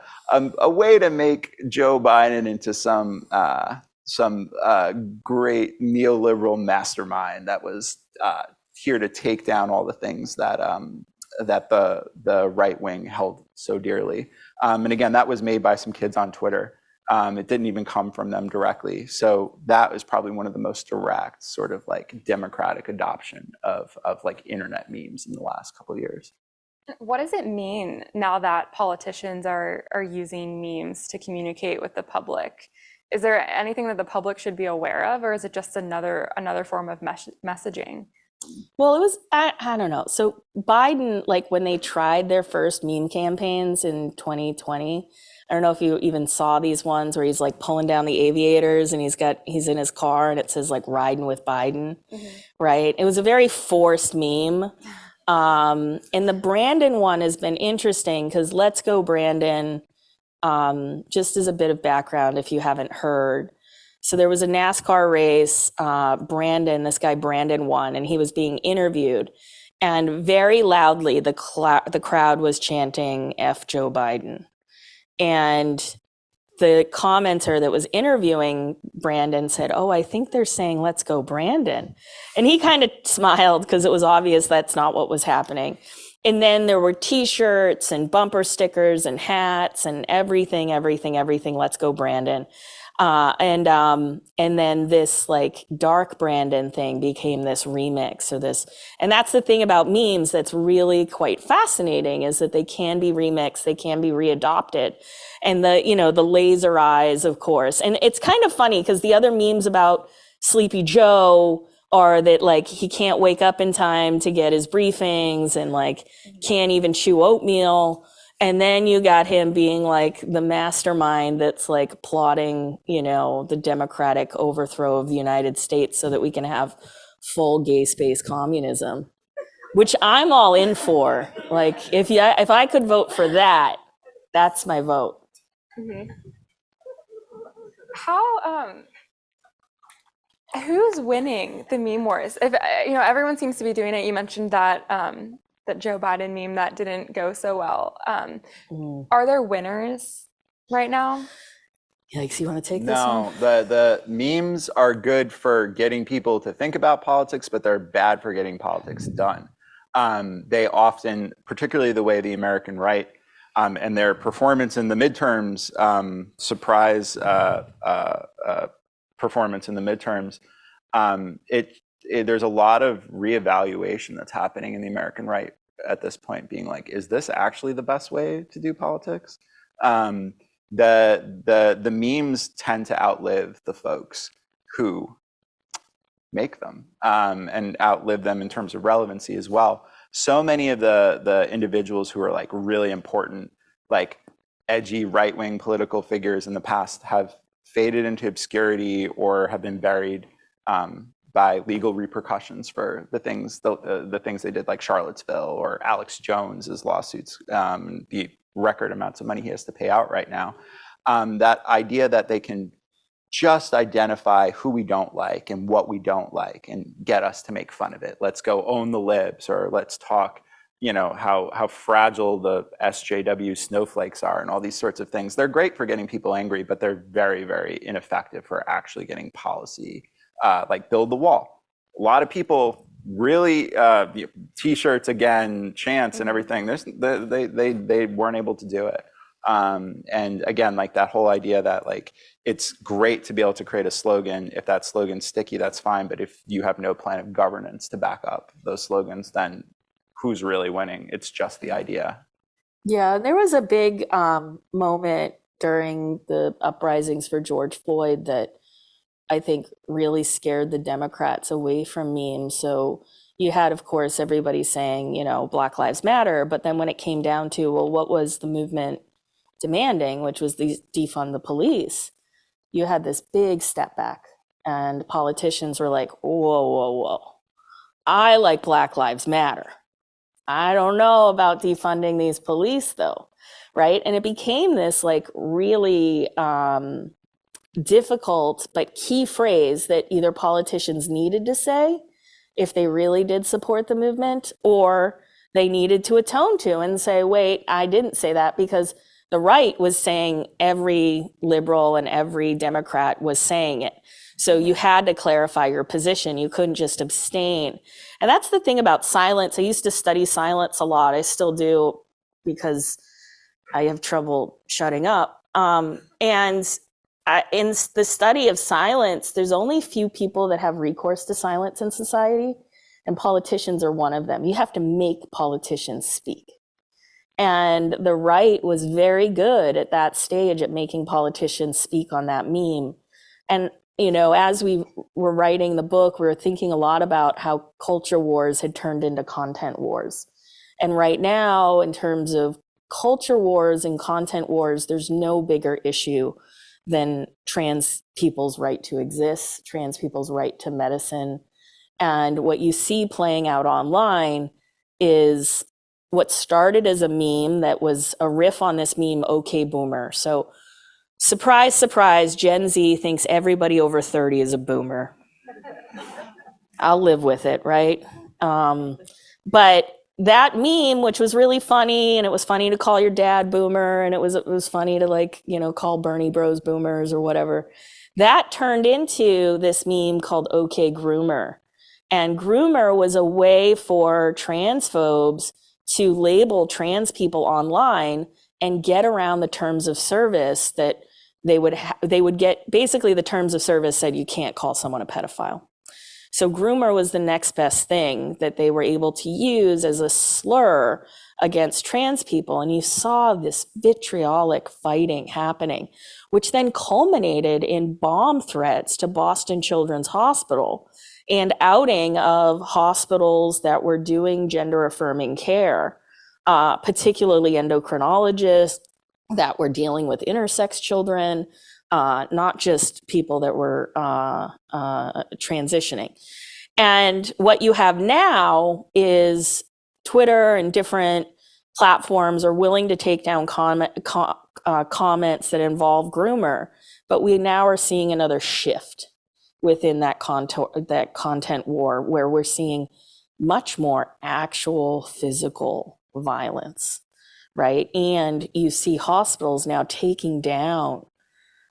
way to make Joe Biden into some great neoliberal mastermind that was here to take down all the things that the right wing held so dearly. And again, that was made by some kids on Twitter. It didn't even come from them directly. So that was probably one of the most direct sort of like democratic adoption of like internet memes in the last couple of years. What does it mean now that politicians are using memes to communicate with the public? Is there anything that the public should be aware of, or is it just another form of messaging? Well, it was, I don't know. So Biden, like when they tried their first meme campaigns in 2020, I don't know if you even saw these ones where he's like pulling down the aviators and he's in his car and it says like riding with Biden, right? It was a very forced meme. And the Brandon one has been interesting because Let's Go Brandon, just as a bit of background if you haven't heard. So there was a NASCAR race, this guy Brandon won, and he was being interviewed. And very loudly, the crowd was chanting F Joe Biden. And the commenter that was interviewing Brandon said, "Oh, I think they're saying let's go Brandon." And he kind of smiled because it was obvious that's not what was happening. And then there were t-shirts and bumper stickers and hats and everything, let's go Brandon. And then this like dark Brandon thing became this remix or this, and that's the thing about memes that's really quite fascinating, is that they can be remixed, they can be readopted. And the laser eyes, of course. And it's kind of funny because the other memes about Sleepy Joe are that like he can't wake up in time to get his briefings and like can't even chew oatmeal. And then you got him being like the mastermind that's like plotting, the democratic overthrow of the United States so that we can have full gay space communism, which I'm all in for. Like if I could vote for that, that's my vote. Mm-hmm. How who's winning the meme wars? If everyone seems to be doing it. You mentioned that that Joe Biden meme that didn't go so well. Are there winners right now? Yikes, you want to take this No, one? the memes are good for getting people to think about politics, but they're bad for getting politics done. They often, particularly the way the American right and their performance in the midterms, surprise performance in the midterms, there's a lot of reevaluation that's happening in the American right at this point, being like, is this actually the best way to do politics? The memes tend to outlive the folks who make them, and outlive them in terms of relevancy as well. So many of the individuals who are like really important, like edgy right-wing political figures in the past have faded into obscurity or have been buried by legal repercussions for the things they did, like Charlottesville or Alex Jones's lawsuits, the record amounts of money he has to pay out right now. That idea that they can just identify who we don't like and what we don't like and get us to make fun of it. Let's go own the libs, or let's talk, how fragile the SJW snowflakes are and all these sorts of things. They're great for getting people angry, but they're very, very ineffective for actually getting policy, like build the wall. A lot of people really, t-shirts again, chants and everything, they weren't able to do it. And again, like that whole idea that like, it's great to be able to create a slogan. If that slogan's sticky, that's fine. But if you have no plan of governance to back up those slogans, then who's really winning? It's just the idea. Yeah, there was a big moment during the uprisings for George Floyd that I think really scared the Democrats away from memes. So you had, of course, everybody saying, Black Lives Matter. But then when it came down to, well, what was the movement demanding, which was defund the police, you had this big step back. And politicians were like, whoa. I like Black Lives Matter. I don't know about defunding these police, though, right? And it became this like really difficult but key phrase that either politicians needed to say if they really did support the movement, or they needed to atone to and say, wait, I didn't say that, because the right was saying every liberal and every Democrat was saying it. So you had to clarify your position. You couldn't just abstain. And that's the thing about silence. I used to study silence a lot. I still do, because I have trouble shutting up. And in the study of silence, there's only a few people that have recourse to silence in society, and politicians are one of them. You have to make politicians speak. And the right was very good at that stage at making politicians speak on that meme. And as we were writing the book, we were thinking a lot about how culture wars had turned into content wars. And right now, in terms of culture wars and content wars, there's no bigger issue than trans people's right to exist, trans people's right to medicine. And what you see playing out online is what started as a meme that was a riff on this meme, okay, boomer. So surprise, surprise, Gen Z thinks everybody over 30 is a boomer. I'll live with it, right? But that meme, which was really funny, and it was funny to call your dad boomer, and it was funny to, like, you know, call Bernie bros boomers or whatever, that turned into this meme called OK Groomer. And groomer was a way for transphobes to label trans people online and get around the terms of service that they would get. Basically, the terms of service said you can't call someone a pedophile. So groomer was the next best thing that they were able to use as a slur against trans people. And you saw this vitriolic fighting happening, which then culminated in bomb threats to Boston Children's Hospital and outing of hospitals that were doing gender affirming care, particularly endocrinologists that were dealing with intersex children, not just people that were transitioning. And what you have now is Twitter and different platforms are willing to take down comments that involve groomer, but we now are seeing another shift within that content war, where we're seeing much more actual physical violence, right? And you see hospitals now taking down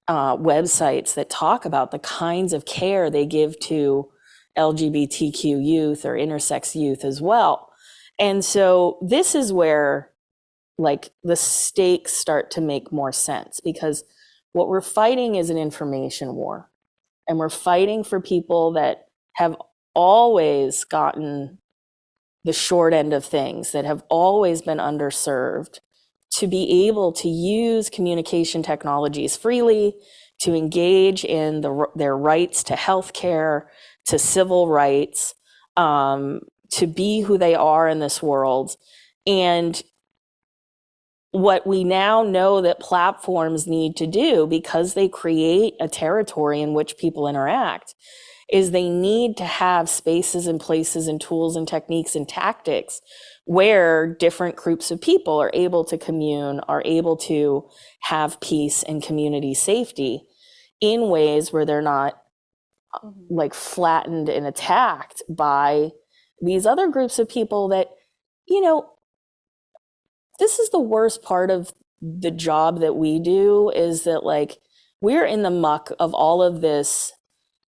websites that talk about the kinds of care they give to LGBTQ youth or intersex youth as well. And so this is where, like, the stakes start to make more sense, because what we're fighting is an information war. And we're fighting for people that have always gotten the short end of things, that have always been underserved, to be able to use communication technologies freely, to engage in their rights to healthcare, to civil rights, to be who they are in this world. And what we now know that platforms need to do, because they create a territory in which people interact, is they need to have spaces and places and tools and techniques and tactics where different groups of people are able to commune, are able to have peace and community safety in ways where they're not like flattened and attacked by these other groups of people that, you know, this is the worst part of the job that we do, is that, like, we're in the muck of all of this,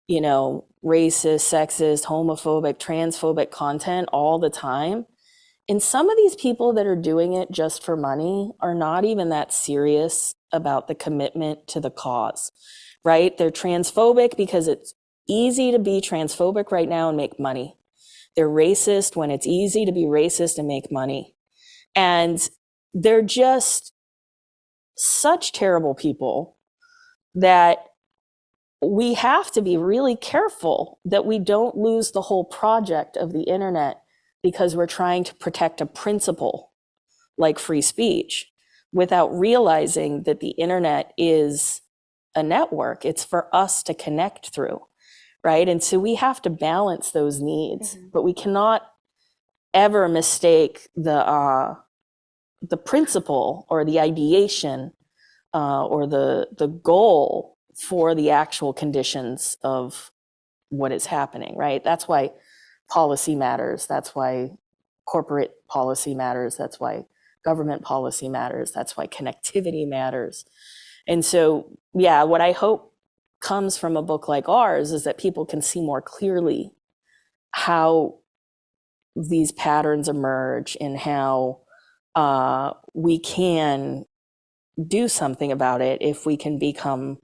you know, racist, sexist, homophobic, transphobic content all the time. And some of these people that are doing it just for money are not even that serious about the commitment to the cause, right? They're transphobic because it's easy to be transphobic right now and make money. They're racist when it's easy to be racist and make money. And they're just such terrible people that we have to be really careful that we don't lose the whole project of the internet because we're trying to protect a principle like free speech without realizing that the internet is a network. It's for us to connect through, right? And so we have to balance those needs, but we cannot ever mistake the principle or the ideation or the goal for the actual conditions of what is happening, right? That's why policy matters. That's why corporate policy matters. That's why government policy matters. That's why connectivity matters. And so, yeah, what I hope comes from a book like ours is that people can see more clearly how these patterns emerge and how we can do something about it if we can become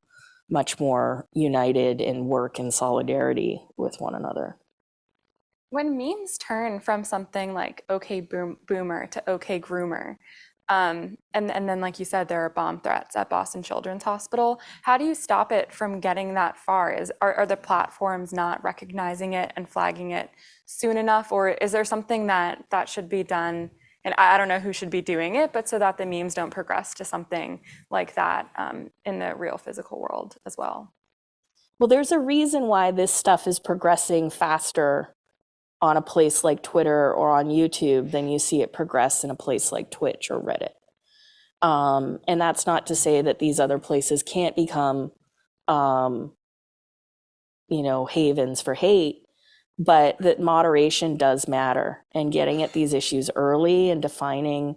much more united and work in solidarity with one another. When memes turn from something like OK Boomer to OK Groomer, and then, like you said, there are bomb threats at Boston Children's Hospital, how do you stop it from getting that far? Are the platforms not recognizing it and flagging it soon enough? Or is there something that should be done? And I don't know who should be doing it, but so that the memes don't progress to something like that in the real physical world as well. Well, there's a reason why this stuff is progressing faster on a place like Twitter or on YouTube than you see it progress in a place like Twitch or Reddit. And that's not to say that these other places can't become, havens for hate, but that moderation does matter, and getting at these issues early and defining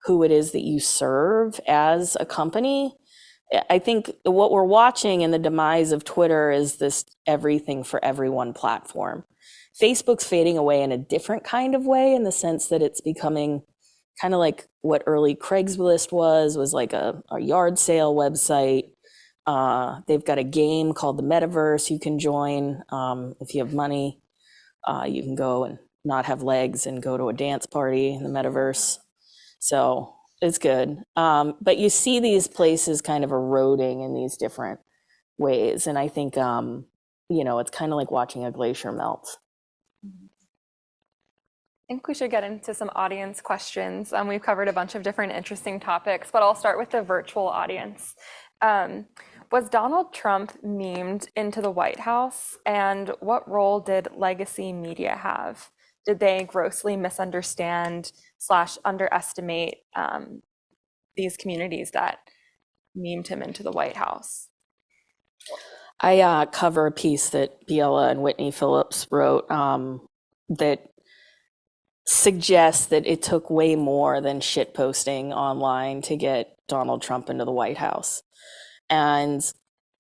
who it is that you serve as a company. I think what we're watching in the demise of Twitter is this everything for everyone platform. Facebook's fading away in a different kind of way, in the sense that it's becoming kind of like what early Craigslist was like a yard sale website. They've got a game called the Metaverse you can join if you have money. You can go and not have legs and go to a dance party in the Metaverse. So it's good. But you see these places kind of eroding in these different ways. And I think, it's kind of like watching a glacier melt. I think we should get into some audience questions. We've covered a bunch of different interesting topics, but I'll start with the virtual audience. Was Donald Trump memed into the White House? And what role did legacy media have? Did they grossly misunderstand / underestimate these communities that memed him into the White House? I cover a piece that Biela and Whitney Phillips wrote that suggests that it took way more than shit posting online to get Donald Trump into the White House. And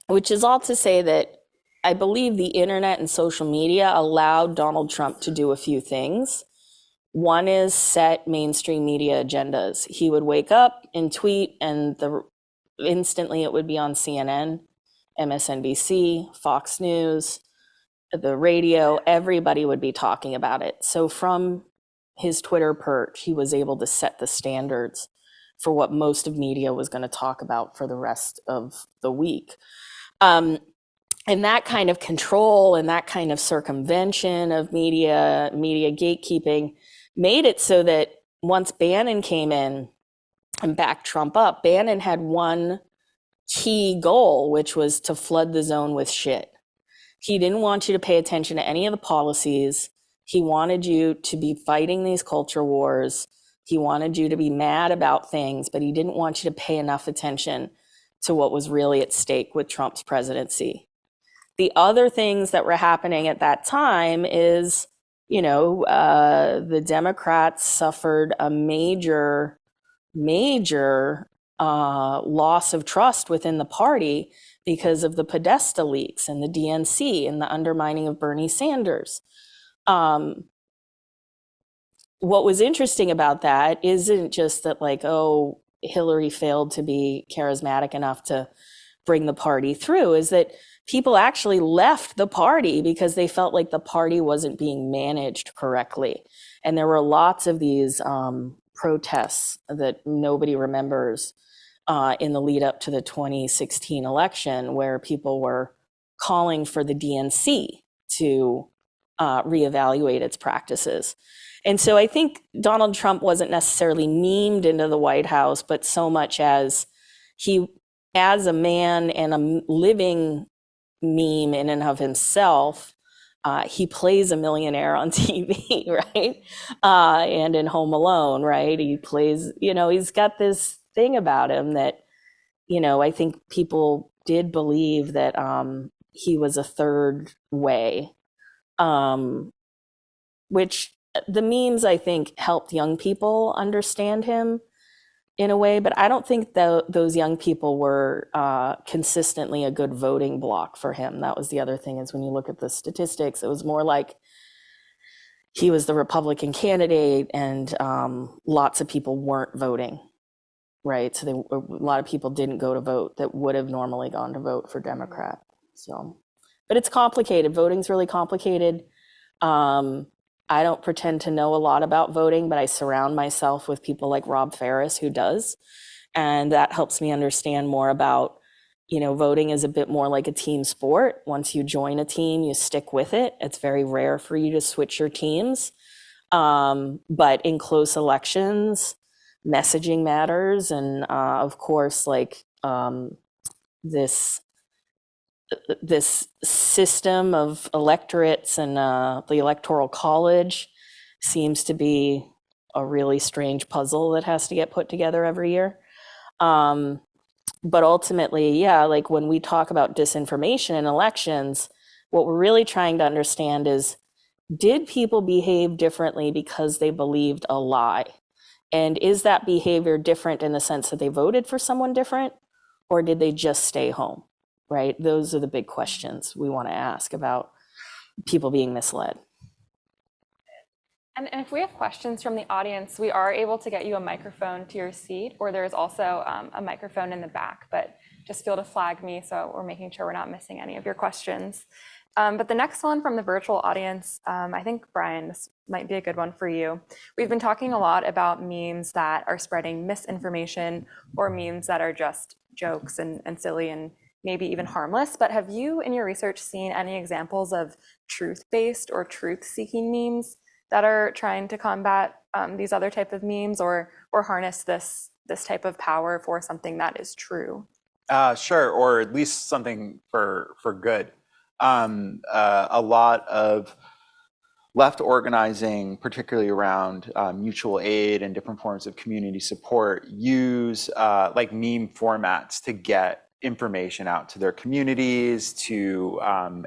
which is all to say that I believe the internet and social media allowed Donald Trump to do a few things. One is set mainstream media agendas. He would wake up and tweet, and instantly it would be on CNN, MSNBC, Fox News, the radio. Everybody would be talking about it. So from his Twitter perch, he was able to set the standards for what most of media was going to talk about for the rest of the week. And that kind of control and that kind of circumvention of media gatekeeping made it so that once Bannon came in and backed Trump up, Bannon had one key goal, which was to flood the zone with shit. He didn't want you to pay attention to any of the policies. He wanted you to be fighting these culture wars. He wanted you to be mad about things, but he didn't want you to pay enough attention to what was really at stake with Trump's presidency. The other things that were happening at that time is, the Democrats suffered a major loss of trust within the party because of the Podesta leaks and the DNC and the undermining of Bernie Sanders. What was interesting about that isn't just that Hillary failed to be charismatic enough to bring the party through, is that people actually left the party because they felt like the party wasn't being managed correctly. And there were lots of these protests that nobody remembers in the lead up to the 2016 election, where people were calling for the DNC to reevaluate its practices. And so I think Donald Trump wasn't necessarily memed into the White House, but so much as he, as a man and a living meme in and of himself, he plays a millionaire on TV, right? And in Home Alone, right? He plays, he's got this thing about him that, I think people did believe that he was a third way, which the memes, I think, helped young people understand him in a way, but I don't think those young people were consistently a good voting bloc for him. That was the other thing, is when you look at the statistics, it was more like he was the Republican candidate and lots of people weren't voting, right? So a lot of people didn't go to vote that would have normally gone to vote for Democrat. So, but it's complicated. Voting's really complicated. I don't pretend to know a lot about voting, but I surround myself with people like Rob Ferris who does. And that helps me understand more about, voting is a bit more like a team sport. Once you join a team, you stick with it. It's very rare for you to switch your teams. But in close elections, messaging matters. And of course, this system of electorates and the Electoral College seems to be a really strange puzzle that has to get put together every year. But ultimately, when we talk about disinformation in elections, what we're really trying to understand is, did people behave differently because they believed a lie? And is that behavior different in the sense that they voted for someone different, or did they just stay home, right? Those are the big questions we want to ask about people being misled. And if we have questions from the audience, we are able to get you a microphone to your seat, or there's also a microphone in the back, but just feel to flag me so we're making sure we're not missing any of your questions. But the next one from the virtual audience, I think, Brian, this might be a good one for you. We've been talking a lot about memes that are spreading misinformation or memes that are just jokes and silly and maybe even harmless. But have you, in your research, seen any examples of truth-based or truth-seeking memes that are trying to combat these other type of memes or harness this type of power for something that is true? Sure, or at least something for good. A lot of left organizing, particularly around mutual aid and different forms of community support, use like meme formats to get information out to their communities, to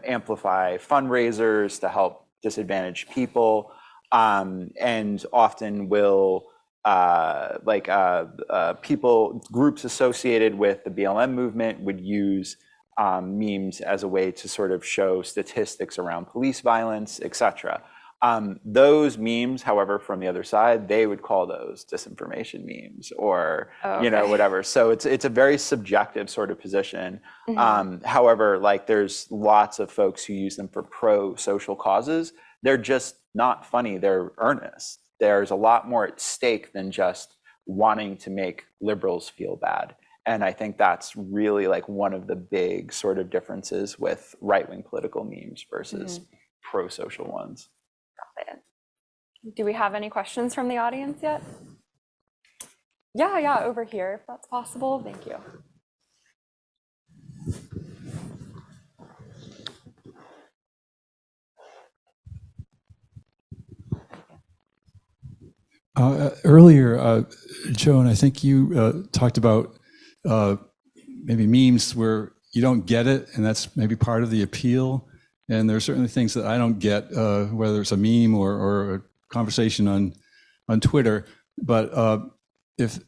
amplify fundraisers, to help disadvantaged people, and often will groups associated with the BLM movement would use memes as a way to sort of show statistics around police violence, etc. Those memes, however, from the other side, they would call those disinformation memes or, whatever. So it's a very subjective sort of position. Mm-hmm. However, like there's lots of folks who use them for pro-social causes. They're just not funny, they're earnest. There's a lot more at stake than just wanting to make liberals feel bad. And I think that's really like one of the big sort of differences with right-wing political memes versus pro-social ones. Got it. Do we have any questions from the audience yet? Yeah, over here, if that's possible. Thank you. Earlier, Joan, I think you talked about maybe memes where you don't get it, and that's maybe part of the appeal. And there are certainly things that I don't get, whether it's a meme or a conversation on Twitter. But if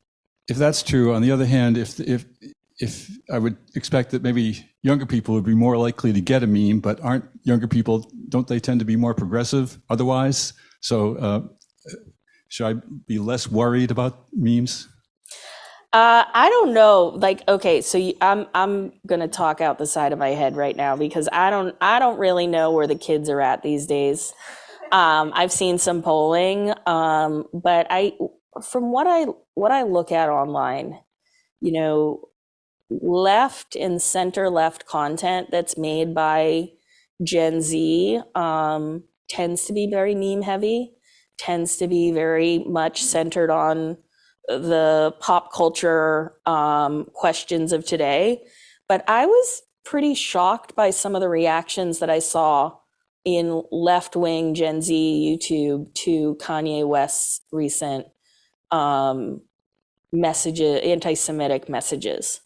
that's true, on the other hand, if I would expect that maybe younger people would be more likely to get a meme, but aren't younger people, don't they tend to be more progressive otherwise? So should I be less worried about memes? I don't know. Like, okay, so I'm gonna talk out the side of my head right now because I don't really know where the kids are at these days. I've seen some polling, but from what I look at online, left and center left content that's made by Gen Z tends to be very meme heavy, tends to be very much centered on the pop culture questions of today. But I was pretty shocked by some of the reactions that I saw in left-wing Gen Z YouTube to Kanye West's recent messages, anti-Semitic messages,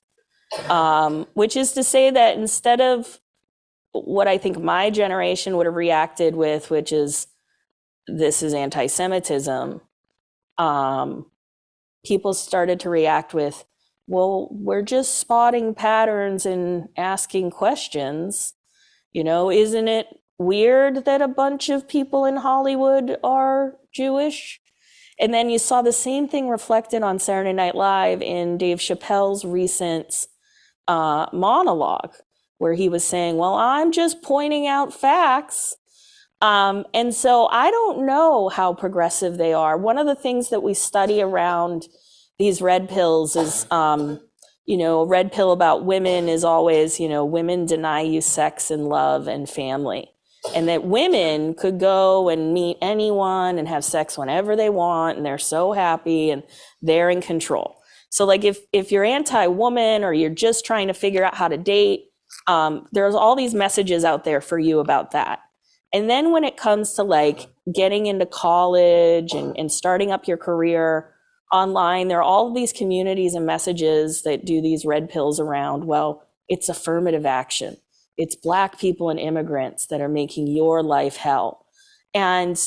which is to say that instead of what I think my generation would have reacted with, which is this is anti-Semitism, people started to react with, well, we're just spotting patterns and asking questions. Isn't it weird that a bunch of people in Hollywood are Jewish? And then you saw the same thing reflected on Saturday Night Live in Dave Chappelle's recent monologue, where he was saying, well, I'm just pointing out facts. And so I don't know how progressive they are. One of the things that we study around these red pills is, a red pill about women is always, women deny you sex and love and family. And that women could go and meet anyone and have sex whenever they want, and they're so happy and they're in control. So like if you're anti-woman or you're just trying to figure out how to date, there's all these messages out there for you about that. And then when it comes to like getting into college and starting up your career online, there are all of these communities and messages that do these red pills around, well, it's affirmative action. It's Black people and immigrants that are making your life hell. And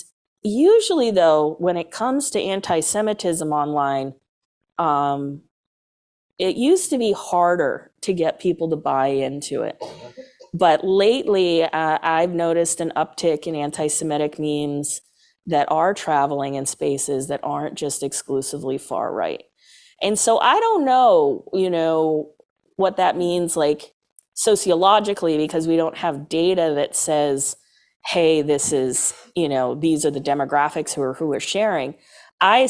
usually, though, when it comes to anti-Semitism online, it used to be harder to get people to buy into it. But lately, I've noticed an uptick in anti-Semitic memes that are traveling in spaces that aren't just exclusively far right. And so I don't know, what that means, like sociologically, because we don't have data that says, hey, this is, these are the demographics who are sharing. I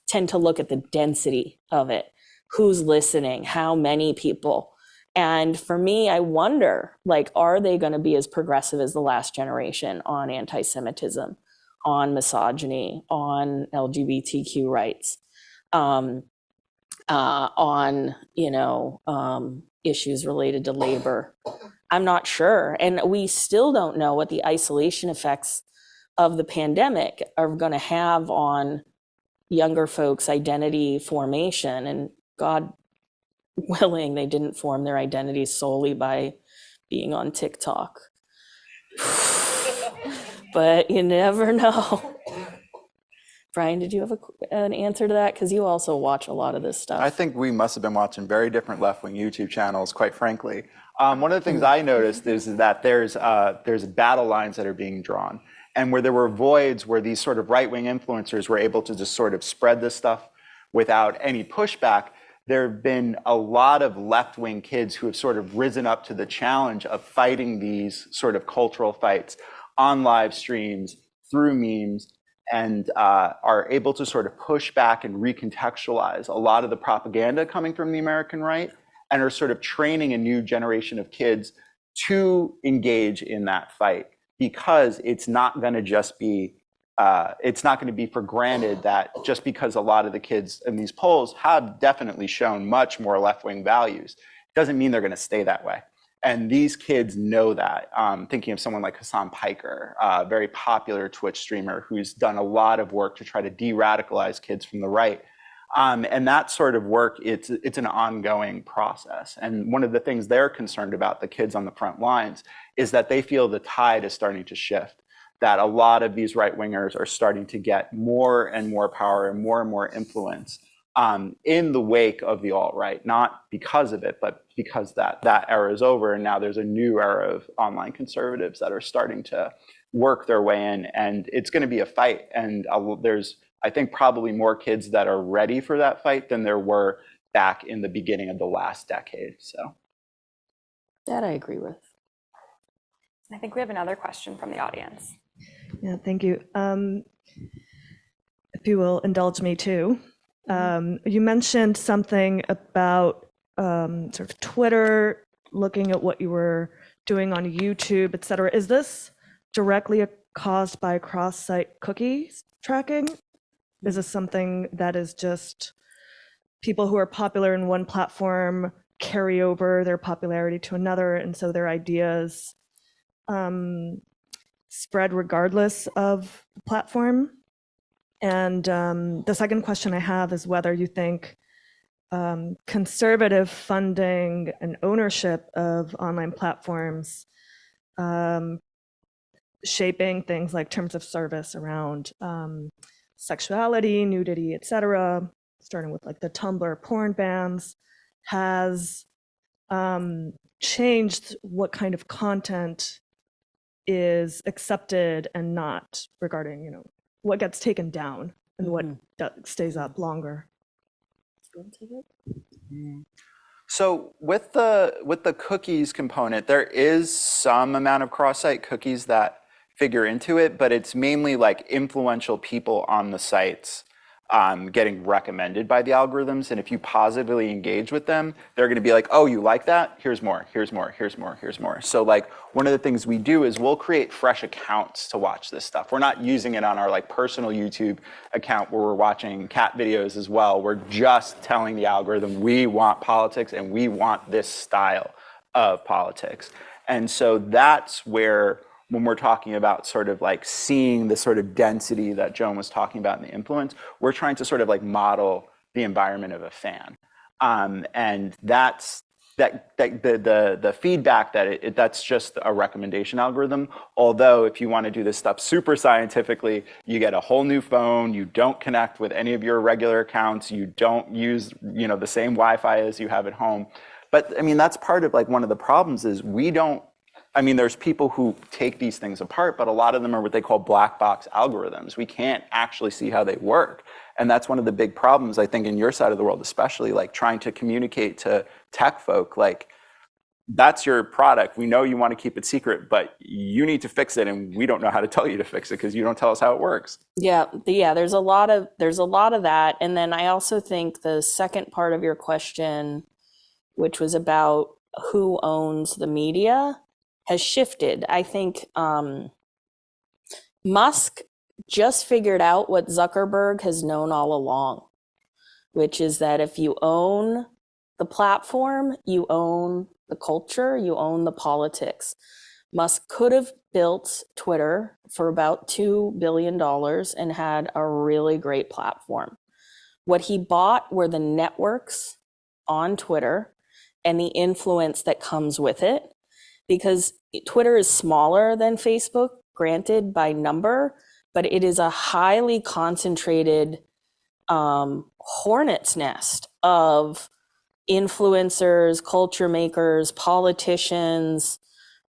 tend to look at the density of it. Who's listening? How many people? And for me, I wonder, like, are they going to be as progressive as the last generation on anti-Semitism, on misogyny, on LGBTQ rights, on, issues related to labor? I'm not sure. And we still don't know what the isolation effects of the pandemic are going to have on younger folks' identity formation. And God willing, they didn't form their identity solely by being on TikTok. But you never know. Brian, did you have an answer to that? Because you also watch a lot of this stuff. I think we must have been watching very different left-wing YouTube channels, quite frankly. One of the things I noticed is that there's battle lines that are being drawn, and where there were voids where these sort of right-wing influencers were able to just sort of spread this stuff without any pushback. There have been a lot of left-wing kids who have sort of risen up to the challenge of fighting these sort of cultural fights on live streams, through memes, and are able to sort of push back and recontextualize a lot of the propaganda coming from the American right, and are sort of training a new generation of kids to engage in that fight, because it's not going to just be it's not going to be for granted that just because a lot of the kids in these polls have definitely shown much more left-wing values, doesn't mean they're going to stay that way. And these kids know that. Thinking of someone like Hassan Piker, a very popular Twitch streamer who's done a lot of work to try to de-radicalize kids from the right. And that sort of work, it's an ongoing process. And one of the things they're concerned about, the kids on the front lines, is that they feel the tide is starting to shift, that a lot of these right-wingers are starting to get more and more power and more influence in the wake of the alt-right, not because of it, but because that era is over, and now there's a new era of online conservatives that are starting to work their way in, and it's going to be a fight. And there's, I think, probably more kids that are ready for that fight than there were back in the beginning of the last decade. So that I agree with. I think we have another question from the audience. Yeah, thank you. If you will indulge me too. You mentioned something about sort of Twitter, looking at what you were doing on YouTube, et cetera. Is this directly caused by cross-site cookies tracking? Is this something that is just people who are popular in one platform carry over their popularity to another, and so their ideas spread regardless of the platform? And the second question I have is whether you think conservative funding and ownership of online platforms shaping things like terms of service around sexuality, nudity, et cetera, starting with like the Tumblr porn bans, has changed what kind of content is accepted and not, regarding, what gets taken down and what stays up longer. So with the cookies component, there is some amount of cross-site cookies that figure into it, but it's mainly like influential people on the sites getting recommended by the algorithms. And if you positively engage with them, they're going to be like, oh, you like that? Here's more, here's more, here's more, here's more. So like one of the things we do is we'll create fresh accounts to watch this stuff. We're not using it on our like personal YouTube account where we're watching cat videos as well. We're just telling the algorithm we want politics and we want this style of politics. And so that's where, when we're talking about sort of like seeing the sort of density that Joan was talking about in the influence, we're trying to sort of like model the environment of a fan. And that's the feedback that that's just a recommendation algorithm. Although if you want to do this stuff super scientifically, you get a whole new phone, you don't connect with any of your regular accounts, you don't use, the same Wi-Fi as you have at home. But I mean, that's part of like one of the problems is there's people who take these things apart, but a lot of them are what they call black box algorithms. We can't actually see how they work. And that's one of the big problems, I think, in your side of the world, especially like trying to communicate to tech folk, like, that's your product. We know you want to keep it secret, but you need to fix it. And we don't know how to tell you to fix it because you don't tell us how it works. Yeah. There's a lot of that. And then I also think the second part of your question, which was about who owns the media, has shifted. I think Musk just figured out what Zuckerberg has known all along, which is that if you own the platform, you own the culture, you own the politics. Musk could have built Twitter for about $2 billion and had a really great platform. What he bought were the networks on Twitter and the influence that comes with it, because Twitter is smaller than Facebook, granted by number, but it is a highly concentrated hornet's nest of influencers, culture makers, politicians,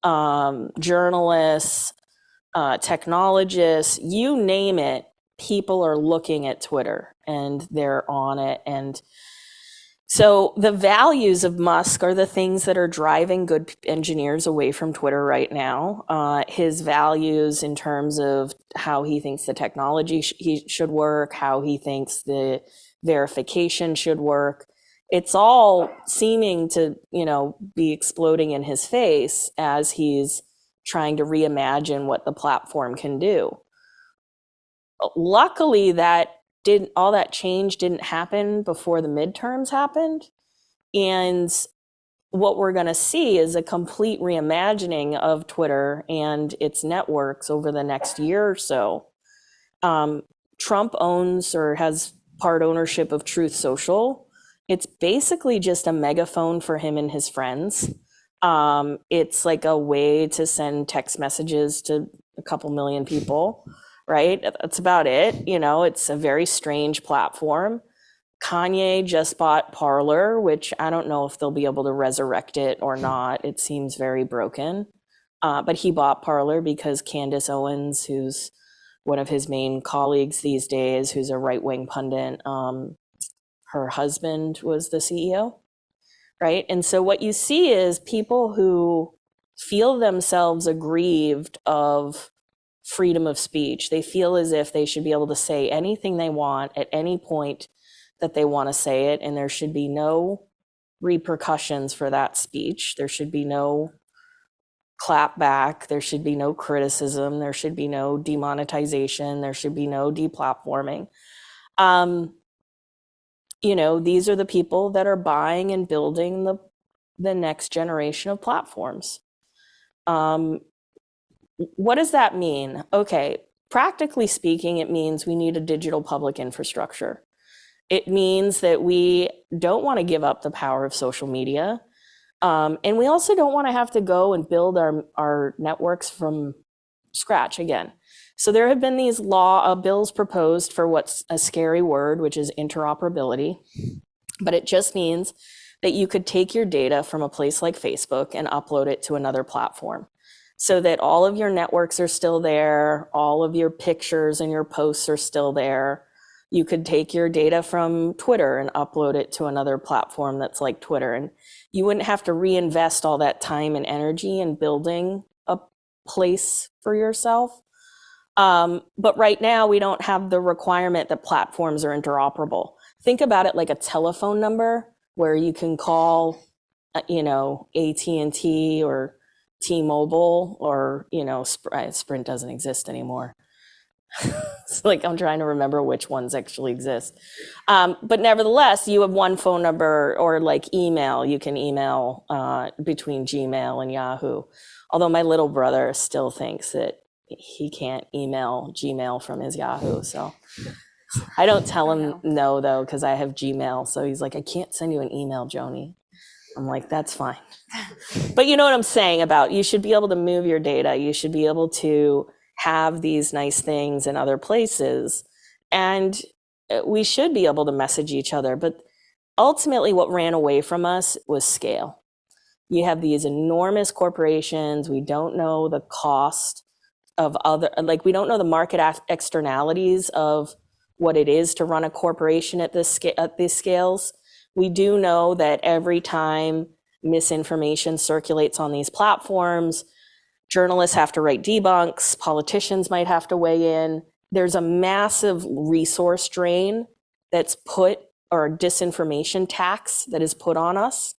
journalists, technologists, you name it, people are looking at Twitter and they're on it. And so the values of Musk are the things that are driving good engineers away from Twitter right now. His values in terms of how he thinks the technology should work, how he thinks the verification should work. It's all seeming to, be exploding in his face as he's trying to reimagine what the platform can do. Luckily, all that change didn't happen before the midterms happened. And what we're going to see is a complete reimagining of Twitter and its networks over the next year or so. Trump owns or has part ownership of Truth Social. It's basically just a megaphone for him and his friends. It's like a way to send text messages to a couple million people. Right? That's about it. It's a very strange platform. Kanye just bought Parler, which I don't know if they'll be able to resurrect it or not. It seems very broken. But he bought Parler because Candace Owens, who's one of his main colleagues these days, who's a right-wing pundit, her husband was the CEO. Right? And so what you see is people who feel themselves aggrieved of freedom of speech. They feel as if they should be able to say anything they want at any point that they want to say it, and there should be no repercussions for that speech. There should be no clap back. There should be no criticism. There should be no demonetization. There should be no deplatforming. These are the people that are buying and building the next generation of platforms. What does that mean? Okay, practically speaking, it means we need a digital public infrastructure. It means that we don't want to give up the power of social media. And we also don't want to have to go and build our networks from scratch again. So there have been these bills proposed for what's a scary word, which is interoperability. But it just means that you could take your data from a place like Facebook and upload it to another platform, so that all of your networks are still there, all of your pictures and your posts are still there. You could take your data from Twitter and upload it to another platform that's like Twitter, and you wouldn't have to reinvest all that time and energy in building a place for yourself. But right now, we don't have the requirement that platforms are interoperable. Think about it like a telephone number where you can call, AT&T or T-Mobile, or Sprint doesn't exist anymore. It's like I'm trying to remember which ones actually exist. But nevertheless, you have one phone number, or like email. You can email between Gmail and Yahoo. Although my little brother still thinks that he can't email Gmail from his Yahoo. So I don't tell him no, though, because I have Gmail. So he's like, I can't send you an email, Joni. I'm like, that's fine. But you know what I'm saying about you should be able to move your data. You should be able to have these nice things in other places. And we should be able to message each other. But ultimately, what ran away from us was scale. You have these enormous corporations. We don't know the cost of we don't know the market externalities of what it is to run a corporation at these scales. We do know that every time misinformation circulates on these platforms, journalists have to write debunks, politicians might have to weigh in. There's a massive resource drain that's put, or disinformation tax that is put on us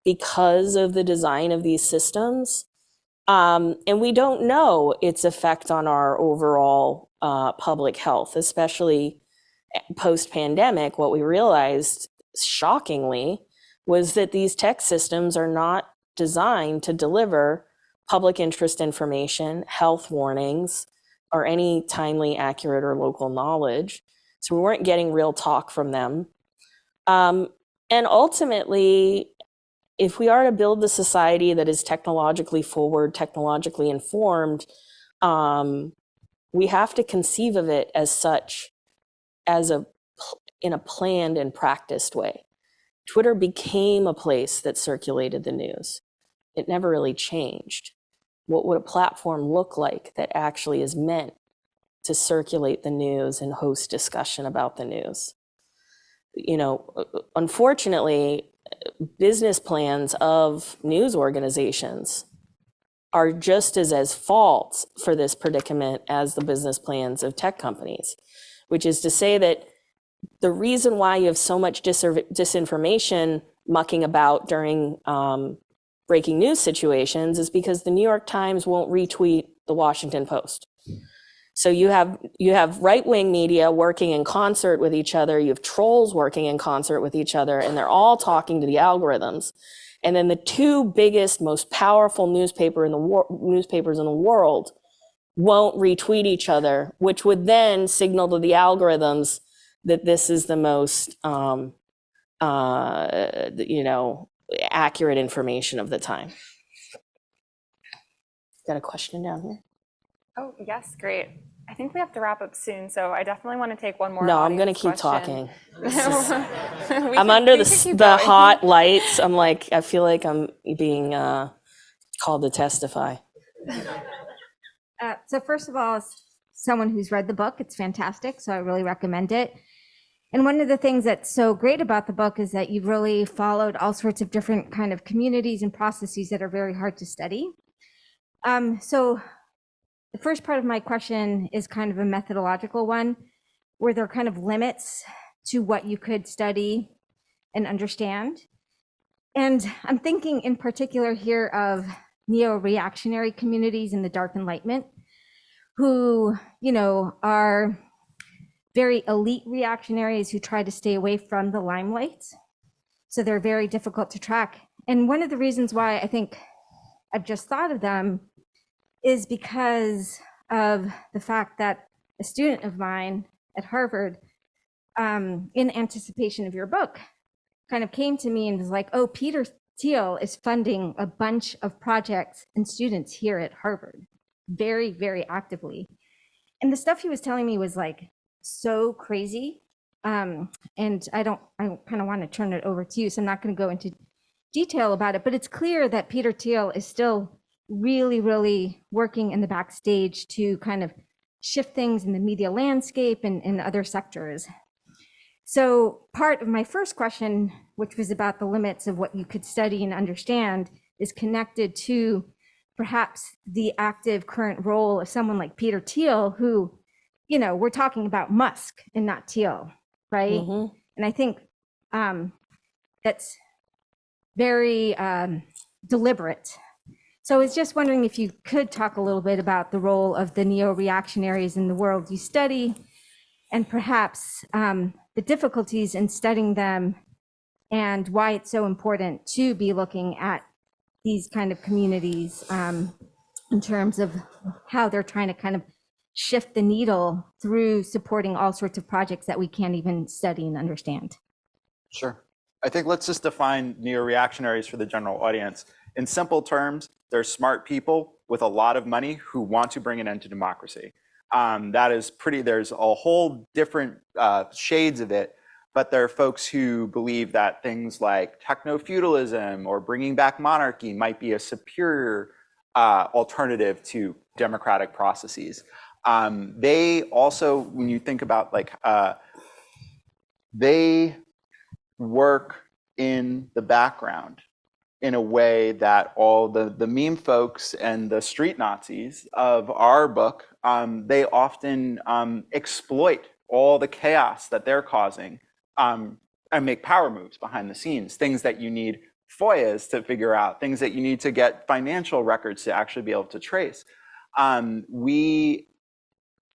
because of the design of these systems. And we don't know its effect on our overall public health, especially post-pandemic. What we realized, shockingly, was that these tech systems are not designed to deliver public interest information, health warnings, or any timely, accurate, or local knowledge. So we weren't getting real talk from them. And ultimately, if we are to build the society that is technologically forward, technologically informed, we have to conceive of it as such, in a planned and practiced way. Twitter became a place that circulated the news. It never really changed. What would a platform look like that actually is meant to circulate the news and host discussion about the news? You know, unfortunately, business plans of news organizations are just as fault for this predicament as the business plans of tech companies, which is to say that the reason why you have so much disinformation mucking about during breaking news situations is because the New York Times won't retweet the Washington Post. So you have right-wing media working in concert with each other. You have trolls working in concert with each other, and they're all talking to the algorithms. And then the two biggest, most powerful newspapers in the world won't retweet each other, which would then signal to the algorithms that this is the most, accurate information of the time. Got a question down here? Oh, yes, great. I think we have to wrap up soon, so I definitely want to take one more. No, I'm going to keep question. talking. I'm under the hot lights. I'm like, I feel like I'm being called to testify. So first of all, as someone who's read the book, it's fantastic, so I really recommend it. And one of the things that's so great about the book is that you've really followed all sorts of different kind of communities and processes that are very hard to study. So the first part of my question is kind of a methodological one. Were there kind of limits to what you could study and understand? And I'm thinking in particular here of neo-reactionary communities in the Dark Enlightenment who, are very elite reactionaries who try to stay away from the limelight. So they're very difficult to track. And one of the reasons why I think I've just thought of them is because of the fact that a student of mine at Harvard, in anticipation of your book, kind of came to me and was like, oh, Peter Thiel is funding a bunch of projects and students here at Harvard very, very actively. And the stuff he was telling me was like so crazy. And I kind of want to turn it over to you, so I'm not going to go into detail about it, but it's clear that Peter Thiel is still really, really working in the backstage to kind of shift things in the media landscape and in other sectors. So part of my first question, which was about the limits of what you could study and understand, is connected to perhaps the active current role of someone like Peter Thiel, who, we're talking about Musk and not Thiel, right? Mm-hmm. And I think that's very deliberate. So I was just wondering if you could talk a little bit about the role of the neo-reactionaries in the world you study, and perhaps the difficulties in studying them and why it's so important to be looking at these kind of communities in terms of how they're trying to kind of shift the needle through supporting all sorts of projects that we can't even study and understand. Sure. I think let's just define neo-reactionaries for the general audience. In simple terms, they're smart people with a lot of money who want to bring an end to democracy. That is pretty, there's a whole different shades of it, but there are folks who believe that things like techno-feudalism or bringing back monarchy might be a superior alternative to democratic processes. They also, when you think about like, they work in the background in a way that all the meme folks and the street Nazis of our book, they often exploit all the chaos that they're causing and make power moves behind the scenes, things that you need FOIAs to figure out, things that you need to get financial records to actually be able to trace. We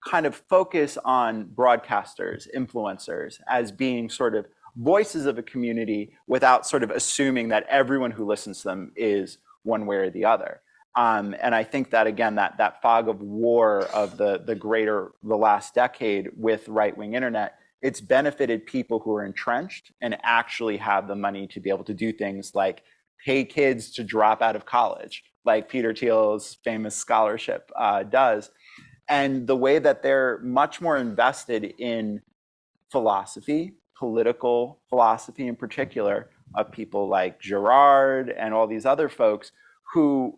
kind of focus on broadcasters, influencers as being sort of voices of a community without sort of assuming that everyone who listens to them is one way or the other. And I think that, again, that fog of war of the last decade with right-wing internet, it's benefited people who are entrenched and actually have the money to be able to do things like pay kids to drop out of college, like Peter Thiel's famous scholarship does. And the way that they're much more invested in philosophy, political philosophy in particular, of people like Girard and all these other folks who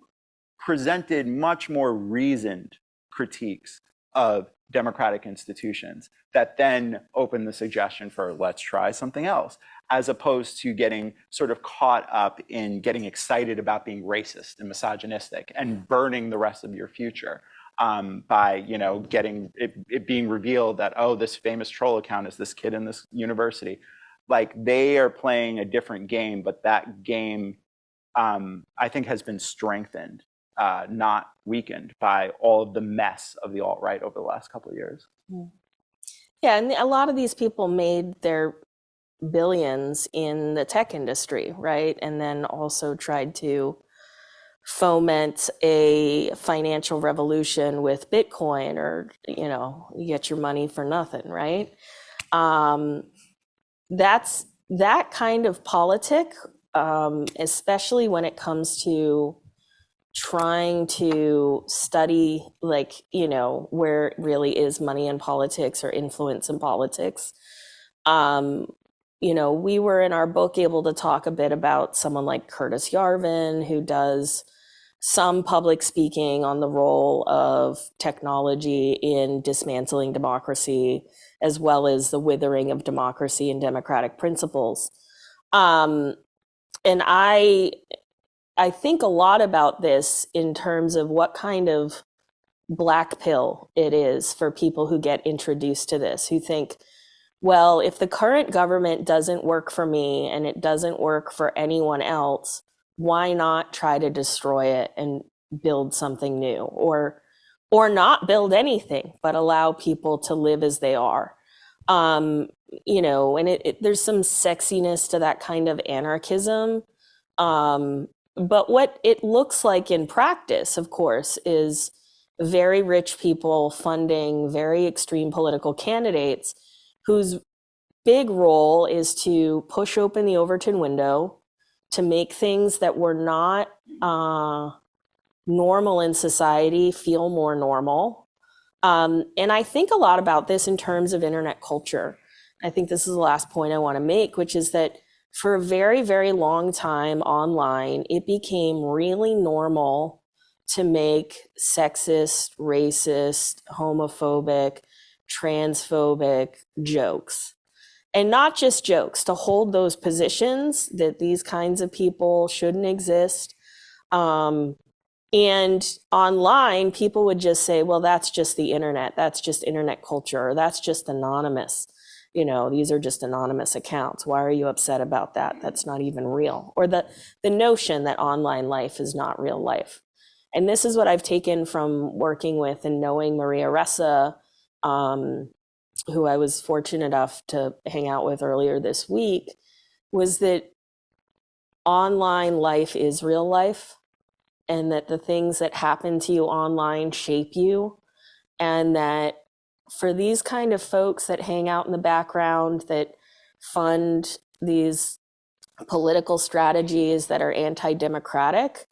presented much more reasoned critiques of democratic institutions that then opened the suggestion for let's try something else, as opposed to getting sort of caught up in getting excited about being racist and misogynistic and burning the rest of your future. By getting it being revealed that, oh, this famous troll account is this kid in this university. Like, they are playing a different game, but that game I think has been strengthened, not weakened, by all of the mess of the alt-right over the last couple of years. Yeah, and a lot of these people made their billions in the tech industry, right? And then also tried to foment a financial revolution with Bitcoin, or you get your money for nothing, right? That's that kind of politic, especially when it comes to trying to study, like, where it really is money in politics or influence in politics. We were in our book able to talk a bit about someone like Curtis Yarvin, who does some public speaking on the role of technology in dismantling democracy, as well as the withering of democracy and democratic principles. And I think a lot about this in terms of what kind of black pill it is for people who get introduced to this, who think, well, if the current government doesn't work for me and it doesn't work for anyone else, why not try to destroy it and build something new, or not build anything, but allow people to live as they are. And there's some sexiness to that kind of anarchism. But what it looks like in practice, of course, is very rich people funding very extreme political candidates whose big role is to push open the Overton window, to make things that were not normal in society feel more normal. And I think a lot about this in terms of internet culture. I think this is the last point I want to make, which is that for a very, very long time online, it became really normal to make sexist, racist, homophobic, transphobic jokes. And not just jokes, to hold those positions that these kinds of people shouldn't exist. And online, people would just say, well, that's just the internet. That's just internet culture. Or that's just anonymous. These are just anonymous accounts. Why are you upset about that? That's not even real. Or the notion that online life is not real life. And this is what I've taken from working with and knowing Maria Ressa, who I was fortunate enough to hang out with earlier this week, was that online life is real life, and that the things that happen to you online shape you, and that for these kind of folks that hang out in the background, that fund these political strategies that are anti-democratic,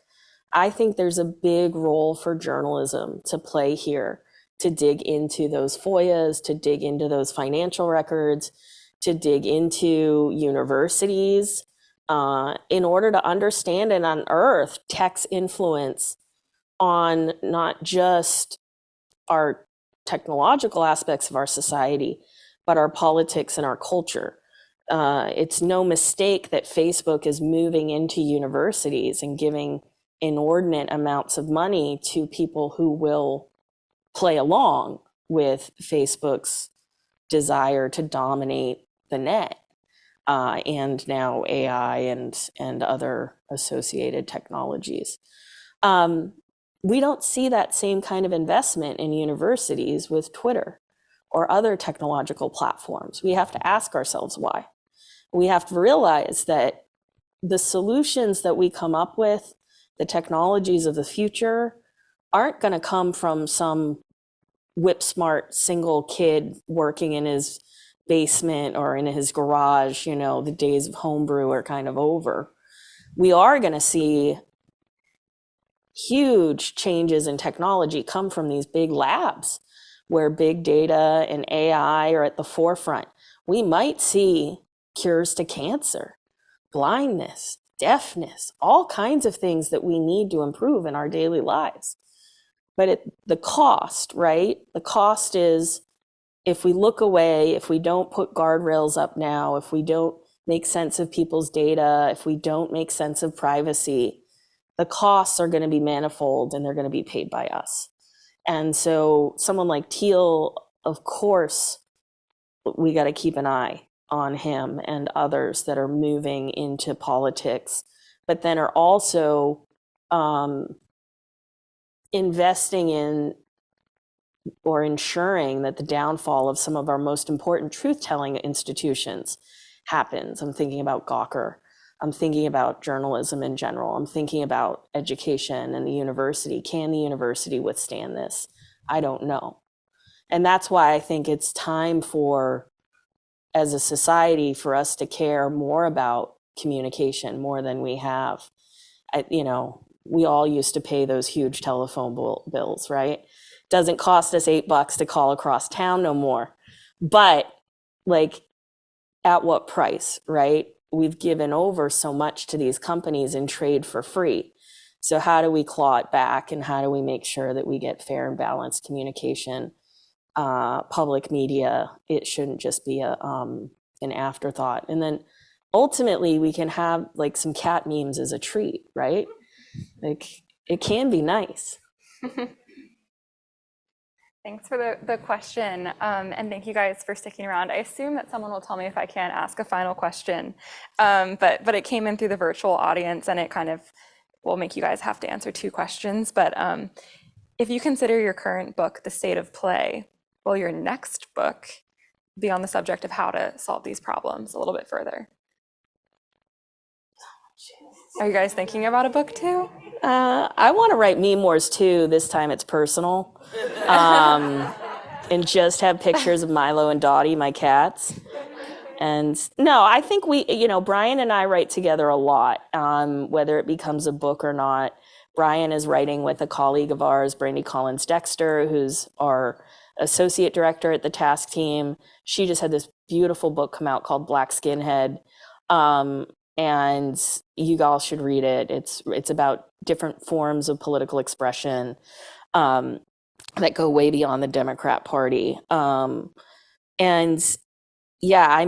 I think there's a big role for journalism to play here, to dig into those FOIAs, to dig into those financial records, to dig into universities, in order to understand and unearth tech's influence on not just our technological aspects of our society, but our politics and our culture. It's no mistake that Facebook is moving into universities and giving inordinate amounts of money to people who will play along with Facebook's desire to dominate the net, and now AI and other associated technologies. We don't see that same kind of investment in universities with Twitter or other technological platforms. We have to ask ourselves why. We have to realize that the solutions that we come up with, the technologies of the future, aren't going to come from some whip-smart single kid working in his basement or in his garage. The days of homebrew are kind of over. We are going to see huge changes in technology come from these big labs where big data and AI are at the forefront. We might see cures to cancer, blindness, deafness, all kinds of things that we need to improve in our daily lives. But the cost, right? The cost is, if we look away, if we don't put guardrails up now, if we don't make sense of people's data, if we don't make sense of privacy, the costs are going to be manifold and they're going to be paid by us. And so someone like Thiel, of course, we got to keep an eye on him and others that are moving into politics, but then are also investing in or ensuring that the downfall of some of our most important truth-telling institutions happens. I'm thinking about Gawker. I'm thinking about journalism in general. I'm thinking about education and the university. Can the university withstand this? I don't know. And that's why I think it's time for, as a society, for us to care more about communication more than we have. We all used to pay those huge telephone bills, right? Doesn't cost us $8 to call across town no more. But at what price, right? We've given over so much to these companies in trade for free. So how do we claw it back, and how do we make sure that we get fair and balanced communication? Public media, it shouldn't just be an afterthought. And then ultimately we can have some cat memes as a treat, right? It can be nice. Thanks for the question, and thank you guys for sticking around. I assume that someone will tell me if I can't ask a final question, but it came in through the virtual audience, and it kind of will make you guys have to answer 2 questions. But if you consider your current book the state of play, will your next book be on the subject of how to solve these problems a little bit further? Are you guys thinking about a book too? I want to write memoirs too. This time it's personal. And just have pictures of Milo and Dottie, my cats. And no, I think Brian and I write together a lot, whether it becomes a book or not. Brian is writing with a colleague of ours, Brandy Collins-Dexter, who's our associate director at the task team. She just had this beautiful book come out called Black Skinhead. And you all should read it. It's about different forms of political expression that go way beyond the Democrat Party. And yeah,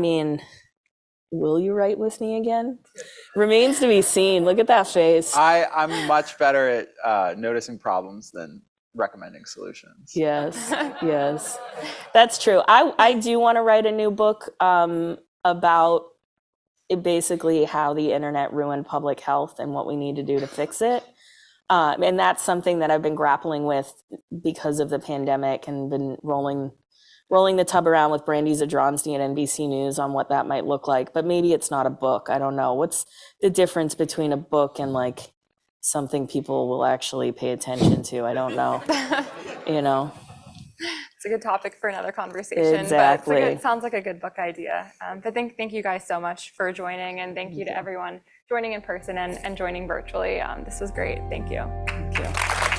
will you write with me again? Remains to be seen. Look at that face. I'm much better at noticing problems than recommending solutions. Yes, yes, that's true. I do want to write a new book about basically how the internet ruined public health and what we need to do to fix it. And that's something that I've been grappling with because of the pandemic, and been rolling the tub around with Brandy Zadronsky at NBC News on what that might look like. But maybe it's not a book. I don't know. What's the difference between a book and something people will actually pay attention to? I don't know. It's it's a good topic for another conversation. Exactly. But it sounds like a good book idea. But thank you guys so much for joining, and thank you to everyone joining in person and joining virtually. This was great. Thank you. Thank you.